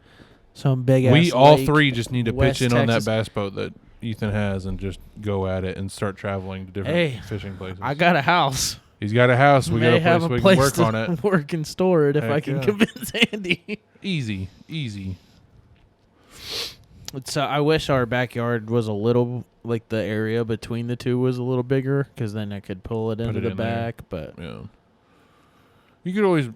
some big ass. We all lake. three just need to West pitch in on that Texas. bass boat that Ethan has and just go at it and start traveling to different Hey, fishing places. I got a house. He's got a house. We May got have a place a we place can work to on it. work and store it if I Heck can yeah. convince Andy. Easy. So I wish our backyard was a little like the area between the two was a little bigger because then I could pull it into it the in there. back. But Yeah. You could always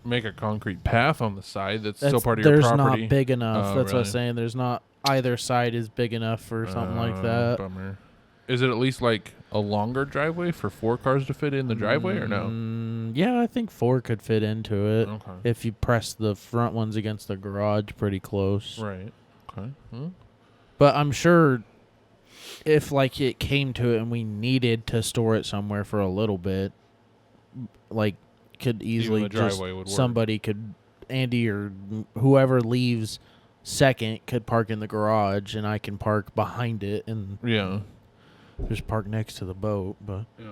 make a concrete path on the side that's still part of your there's property. not big enough. Oh, That's what I was really? saying. There's not either side is big enough or something like that. Bummer. Is it at least like a longer driveway for 4 cars to fit in the driveway or no? Yeah, I think 4 could fit into it Okay. if you press the front ones against the garage pretty close. Right. Okay. But I'm sure if like it came to it and we needed to store it somewhere for a little bit, like could easily the just driveway would work. somebody could Andy or whoever leaves second could park in the garage and I can park behind it and Yeah. just park next to the boat. But Yeah.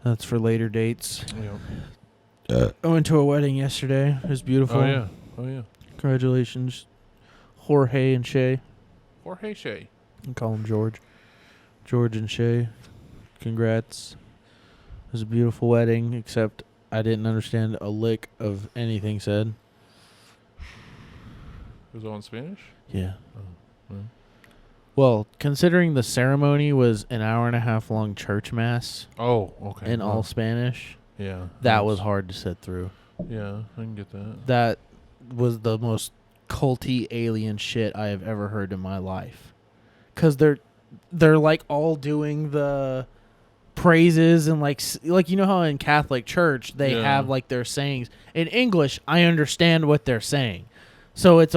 that's for later dates. Yeah. I went to a wedding yesterday. It was beautiful. Oh yeah. Congratulations, Jorge and Shay. Jorge Shea. I call him George. George and Shay. Congrats. It was a beautiful wedding, except I didn't understand a lick of anything said. Was it all in Spanish? Yeah. Yeah. Well, considering the ceremony was an hour and a half long church mass Oh, okay. in all Spanish, Yeah. that was hard to sit through. Yeah, I can get that. That was the most culty alien shit I have ever heard in my life. 'Cause they're like all doing the praises and like you know how in Catholic Church they Yeah. have like their sayings in English. I understand what they're saying, so it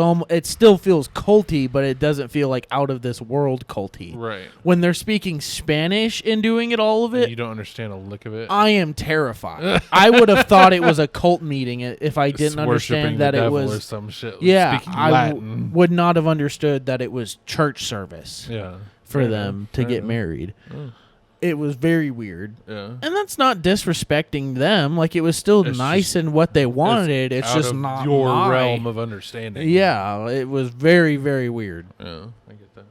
still feels culty, but it doesn't feel like out of this world culty. Right. When they're speaking Spanish and doing it all of it, You don't understand a lick of it. I am terrified. I would have thought it was a cult meeting if I didn't Just worshipping understand the that it devil was. or some shit. Yeah, Speaking I Latin. would not have understood that it was church service Yeah. for Fair them enough. to Fair get enough. married. Oh. It was very weird. Yeah. And that's not disrespecting them. Like, it was still It's nice just- in what they wanted. It's out just of not your my realm of understanding. Yeah, it was very, very weird. Yeah, I get that.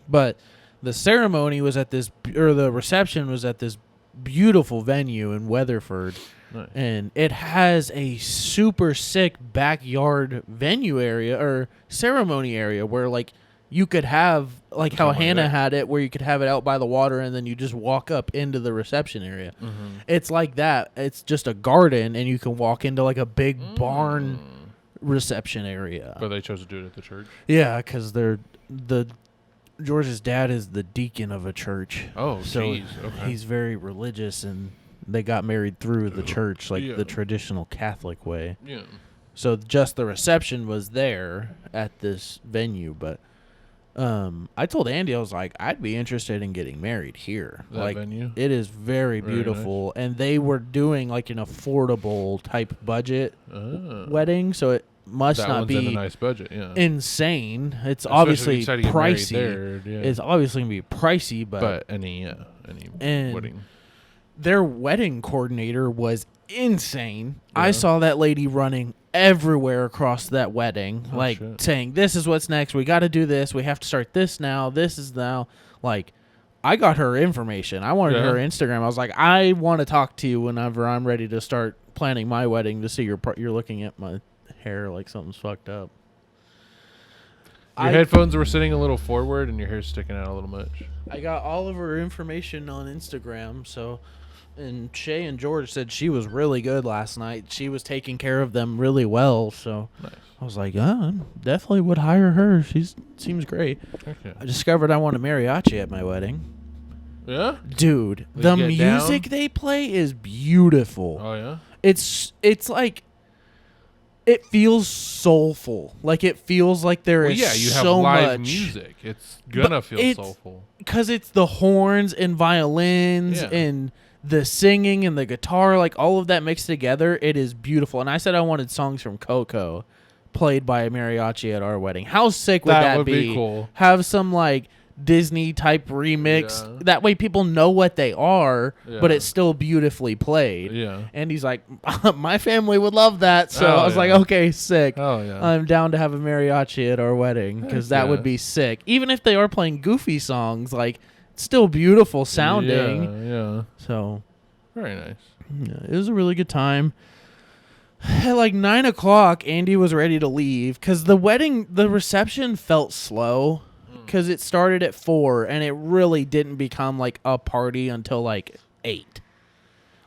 But the ceremony was at this, or the reception was at this beautiful venue in Weatherford. Nice. And it has a super sick backyard venue area or ceremony area where, like, you could have, like how Something like Hannah that. had it, where you could have it out by the water and then you just walk up into the reception area. Mm-hmm. It's like that. It's just a garden and you can walk into, like, a big barn reception area. But they chose to do it at the church. Yeah, because George's dad is the deacon of a church. Oh, So jeez. Okay. he's very religious, and they got married through the church, like Yeah. the traditional Catholic way. Yeah. So just the reception was there at this venue, but I told Andy, I was like, I'd be interested in getting married here. That like, venue? it is very Very beautiful, and they were doing like an affordable type budget Oh. wedding, so must that not one's in a be nice budget. Yeah. insane. It's Especially obviously if you decide to get married pricey. there, yeah. It's obviously gonna be pricey, but any And wedding. their wedding coordinator was insane. I Yeah. saw that lady running everywhere across that wedding, Oh, like shit. saying, "This is what's next. We got to do this. We have to start this now. This is now." Like, I got her information. I wanted Yeah. her Instagram. I was like, "I want to talk to you whenever I'm ready to start planning my wedding to see you're looking at my hair like something's fucked up." Your headphones were sitting a little forward, and your hair's sticking out a little much. I got all of her information on Instagram, so and Shay and George said she was really good last night. She was taking care of them really well, so Nice. I was like, definitely would hire her. She seems great. Okay. I discovered I want a mariachi at my wedding. Yeah. Dude, They the get music down? they play is beautiful. Oh yeah. It's like it feels soulful. Like it feels like there Well, is yeah, you have so live much music. It's gonna But feel it's- soulful. because it's the horns and violins Yeah. and the singing and the guitar, like all of that mixed together. It is beautiful. And I said I wanted songs from Coco played by a mariachi at our wedding. How sick would that would be cool. Have some like Disney type remix. Yeah. That way people know what they are, but Yeah. it's still beautifully played. Yeah. And he's like, my family would love that. So Oh, I was like, yeah. okay, sick. Oh yeah. I'm down to have a mariachi at our wedding because that yeah. would be sick. Even if they are playing goofy songs, like it's still beautiful sounding. Yeah. So Very nice. yeah, it was a really good time. At like 9 o'clock, Andy was ready to leave because the reception felt slow because it started at 4 and it really didn't become like a party until like 8.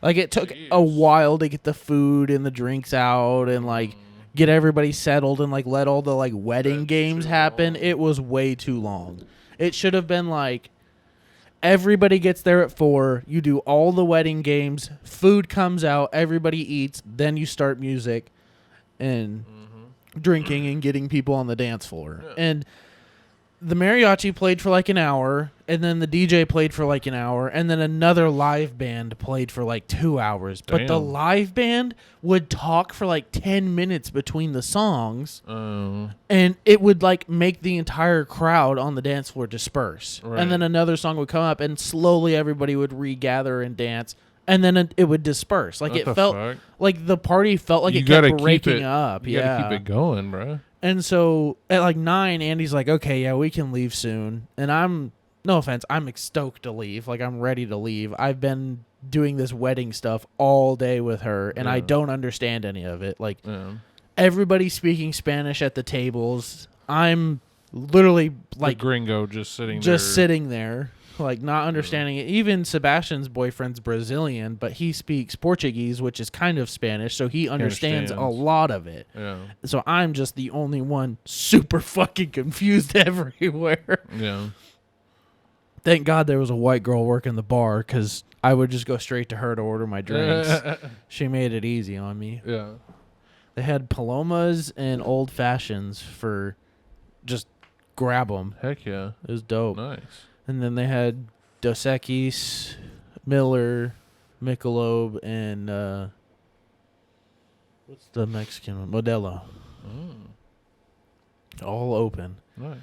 Like it took a while to get the food and the drinks out and like get everybody settled and like let all the like wedding That's games too happen. long. It was way too long. It should have been like everybody gets there at 4, you do all the wedding games, food comes out, everybody eats, then you start music and drinking and getting people on the dance floor. Yeah. And the mariachi played for like an hour, and then the DJ played for like an hour, and then another live band played for like 2 hours. But the Damn. live band would talk for like 10 minutes between the songs, Oh. and it would like make the entire crowd on the dance floor disperse. Right. And then another song would come up, and slowly everybody would regather and dance, and then it would disperse. Like What it the felt fuck? like the party felt like You it gotta kept keep breaking it- up. You yeah. gotta keep it going, bro. And so at like 9, Andy's like, okay, yeah, we can leave soon. And I'm, no offense, I'm stoked to leave. Like, I'm ready to leave. I've been doing this wedding stuff all day with her, and I Yeah. don't understand any of it. Like, Yeah. everybody's speaking Spanish at the tables. I'm literally, Like like, gringo just sitting just there. sitting there, like, not understanding it. Even Sebastian's boyfriend's Brazilian, but he speaks Portuguese, which is kind of Spanish, so he understands a understands. lot of it. Yeah. So I'm just the only one super fucking confused everywhere. Yeah. Thank God there was a white girl working the bar because I would just go straight to her to order my drinks. She made it easy on me. Yeah. They had Palomas and Old Fashions for just grab them. Heck yeah. It was dope. Nice. And then they had Dos Equis, Miller, Michelob, and what's the Mexican one? Modelo. All open. Nice.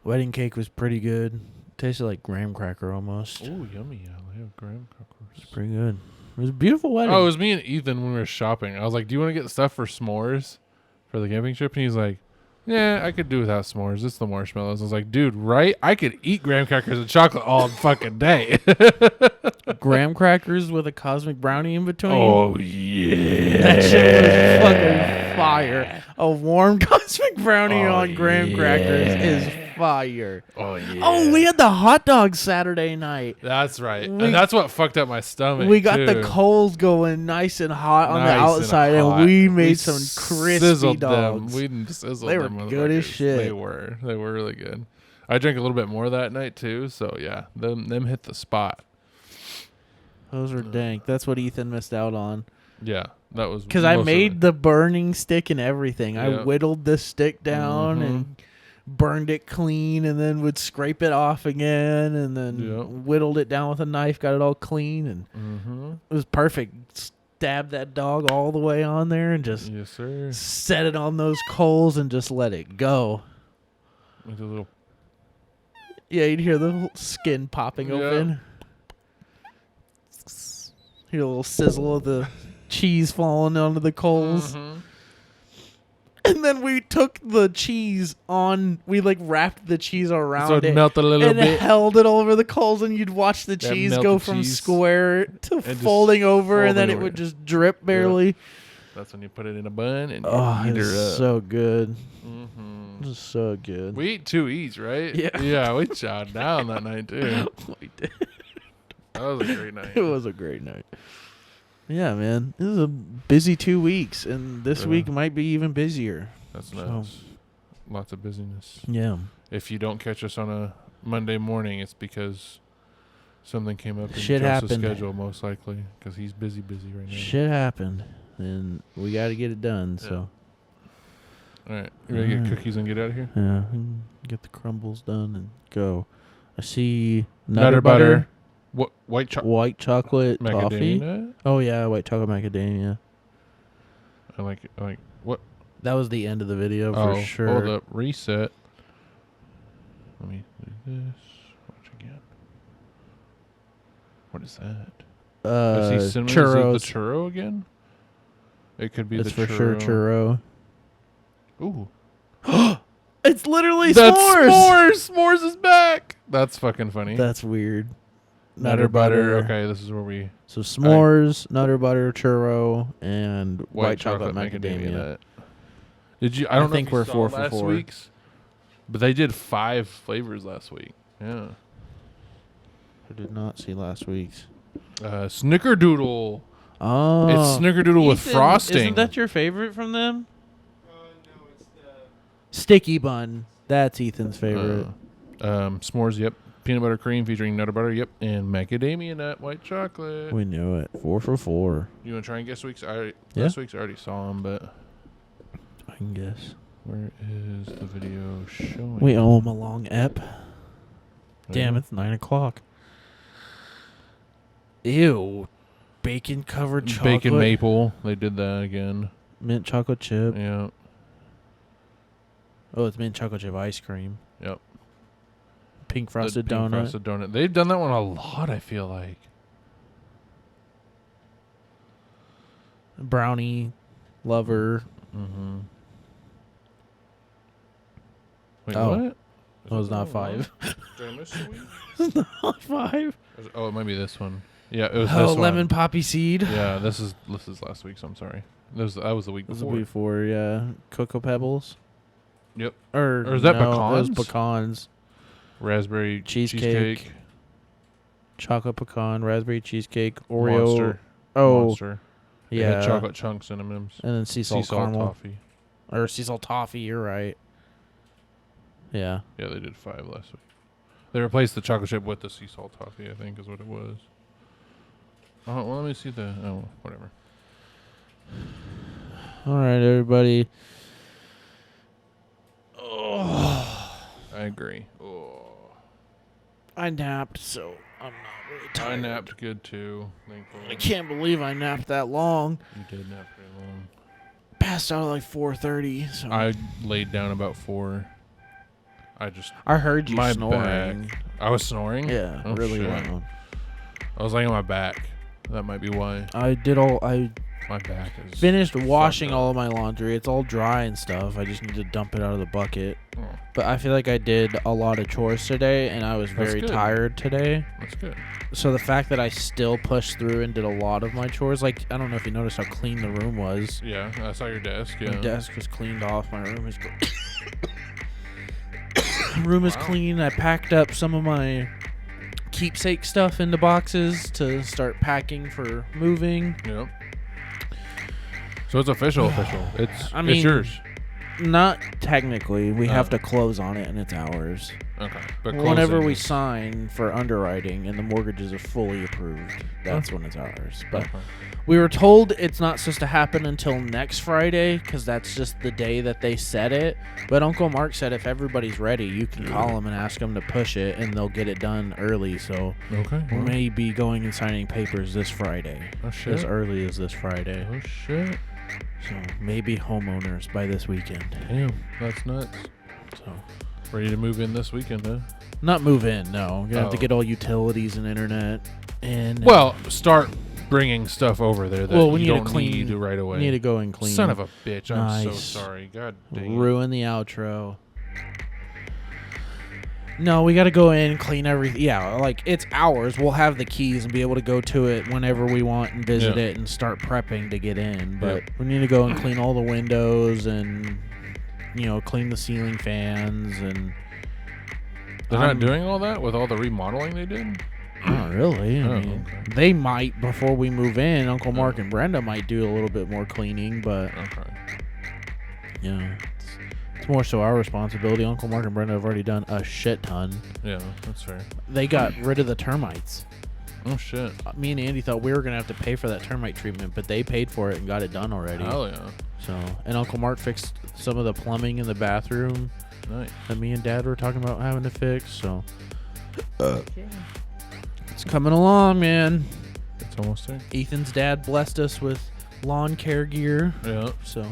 Wedding cake was pretty good. Tasted like graham cracker almost. Oh, yummy. Yeah, they have graham crackers. It's pretty good. It was a beautiful wedding. Oh, it was me and Ethan when we were shopping. I was like, "Do you want to get stuff for s'mores for the camping trip?" And he's like, "Yeah, I could do without s'mores. It's the marshmallows." I was like, "Dude, right? I could eat graham crackers and chocolate all fucking day." Graham crackers with a cosmic brownie in between. Oh yeah, That shit was fucking fire. A warm cosmic brownie Oh, on graham crackers is fire. Oh yeah. Oh, we had the hot dogs Saturday night. That's right. We- And that's what fucked up my stomach. We got the too. coals going nice and hot on the Nice and outside, and, hot. we made some crispy sizzled dogs. Them. We sizzled They were them good as motherfuckers. shit. They were. They were really good. I drank a little bit more that night too. So yeah, them hit the spot. Those were dank. That's what Ethan missed out on. Yeah, that was Because I most of made it. the burning stick and everything. I Yeah. whittled the stick down and burned it clean and then would scrape it off again and then Yeah. whittled it down with a knife, got it all clean, and Mhm. it was perfect. stab that dog all the way on there and just Yes, sir. set it on those coals and just let it go. With a little. Yeah, you'd hear the skin popping Yeah. open. Hear a little sizzle of the cheese falling onto the coals. Mhm. And then we took the cheese on, we like wrapped the cheese around So it it. melted a little and bit. held it over the coals, and you'd watch the That cheese melted go from cheese. square to And just folding over, and then folding it over. would just drip barely. That's when you put it in a bun and Oh, you eat it's her up. so good. Mhm. It's so good. We ate 2 eats, right? Yeah. Yeah, we chowed down that night too. We did. That was a great night. It was a great night. Yeah, man. This is a busy 2 weeks, and this Yeah. week might be even busier. That's So- nuts. Lots of busyness. Yeah. If you don't catch us on a Monday morning, it's because something came up in Shit Joseph's happened. schedule, most likely, because he's busy right now. Shit happened, and we got to get it done. So, All right, you ready to get Alright. cookies and get out of here? yeah, we can get the crumbles done and go. I see Nutter butter. What white chocolate? white chocolate Macadamia toffee. nut? Oh yeah, white chocolate macadamia. I like it. I like what? That was the end of the video Oh, for sure. hold up. Reset. Let me do this. Watch again. What is that? I see cinnamon. churros. Is it the churro again? It could be It's the for sure churro. Ooh. It's literally That's s'mores. s'mores. S'mores is back. That's fucking funny. That's weird. Nutter butter. Okay, this is where we So s'mores, nutter butter, churro, and white chocolate macadamia. nut. Did you? I don't know think if you we're saw 4 for last 4. week's, but they did 5 flavors last week. Yeah. I did not see last week's. Snickerdoodle. Oh, It's Snickerdoodle with Ethan, frosting. Isn't that your favorite from them? No, it's the Sticky bun. That's Ethan's favorite. S'mores. Yep. Peanut butter cream featuring nutter butter. Yep. And macadamia nut white chocolate. We knew it. 4 for 4. You want to try and guess week's? Yeah. Last week's I already saw them, but I can guess. where is the video showing? We owe him a long ep. Damn, Yeah. it's 9 o'clock. Ew. Bacon covered chocolate. Bacon maple. They did that again. Mint chocolate chip. Yeah. Oh, it's mint chocolate chip ice cream. Yep. Pink The frosted pink donut. Frosted donut. They've done that one a lot, I feel like. Brownie lover. Mm-hmm. Wait, Oh. what? Oh, it's not that 5. one? Did I miss a week? It's not 5. Oh, it might be this one. Yeah, it was Oh, this lemon one. poppy seed. Yeah, this is last week's. I'm sorry. That was the week This before. was before, yeah. Cocoa Pebbles. Yep. Or is that no, It was pecans? pecans. Raspberry Cheesecake. Chocolate pecan, raspberry cheesecake, Oreo. Monster. Oh, Monster. It yeah. had chocolate chunks and M&Ms. And then sea salt caramel. toffee. Or sea salt toffee, you're right. Yeah. Yeah, they did 5 last week. They replaced the chocolate chip with the sea salt toffee, I think is what it was. Oh, well, let me see the... Oh, whatever. All right, everybody. I agree. Oh. I napped, so I'm not really I tired. napped good, too. Thankfully. I can't believe I napped that long. You did nap pretty long. Passed out at like 4:30. So I laid down about 4. I heard you my snoring. back. I was snoring? Yeah, Oh, really shit. loud. I was laying on my back. That might be why. I My back is... finished washing fucked up. all of my laundry. It's all dry and stuff. I just need to dump it out of the bucket. Oh, But I feel like I did a lot of chores today, and I was That's very good. tired today. that's good. So the fact that I still pushed through and did a lot of my chores, like, I don't know if you noticed how clean the room was. Yeah, I saw your desk. Yeah. My desk was cleaned off. My room is room is Wow. clean. I packed up some of my keepsake stuff into boxes to start packing for moving. Yep. So it's official. I It's mean, yours. Not technically. We have Oh. to close on it, and it's ours. Okay. But Whenever closing we is- sign for underwriting and the mortgages are fully approved, that's when it's ours. But Okay. we were told it's not supposed to happen until next Friday because that's just the day that they set it. But Uncle Mark said if everybody's ready, you can call them and ask them to push it, and they'll get it done early. So Okay. we well, may be going and signing papers this Friday, Oh as shit. early as this Friday. Oh shit. So maybe homeowners by this weekend. Damn. That's nuts. So Ready to move in this weekend, huh? not move in, no. You're gonna have to Oh. get all utilities and internet. And Well, start bringing stuff over there that Well, we you need to don't clean- need right away. we need to go and clean. Son of a bitch! I'm so Nice. sorry. God dang it. Ruin the outro. No, we got to go in, clean everything. Yeah, like it's ours. We'll have the keys and be able to go to it whenever we want and visit Yeah. it and start prepping to get in. But Yeah. we need to go and clean all the windows and, clean the ceiling fans and. They're not doing all that with all the remodeling they did. Not really. I Oh, mean, okay. they might before we move in. Uncle Mark and Brenda might do a little bit more cleaning, but Okay. it's more so our responsibility. Uncle Mark and Brenda have already done a shit ton. Yeah, that's fair. They got rid of the termites. Oh shit. Me and Andy thought we were gonna have to pay for that termite treatment, but they paid for it and got it done already. Hell yeah. So, and Uncle Mark fixed some of the plumbing in the bathroom Nice. that me and Dad were talking about having to fix. So, it's coming along, man. It's almost there. Ethan's dad blessed us with lawn care gear, Yeah. so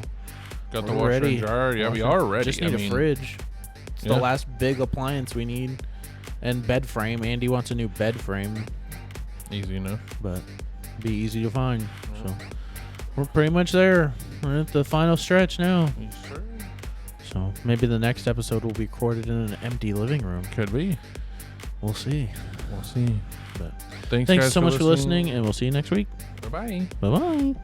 Got the we're washer ready. and dryer. Yeah, we are ready. Just need I a mean, fridge. It's yeah. the last big appliance we need, and bed frame. Andy wants a new bed frame, Easy enough. but be easy to find. So we're pretty much there. We're at the final stretch now. Yes, sir. So maybe the next episode will be recorded in an empty living room. Could be. We'll see. We'll see. But Thanks thanks guys so much for listening, and we'll see you next week. Bye bye. Bye bye.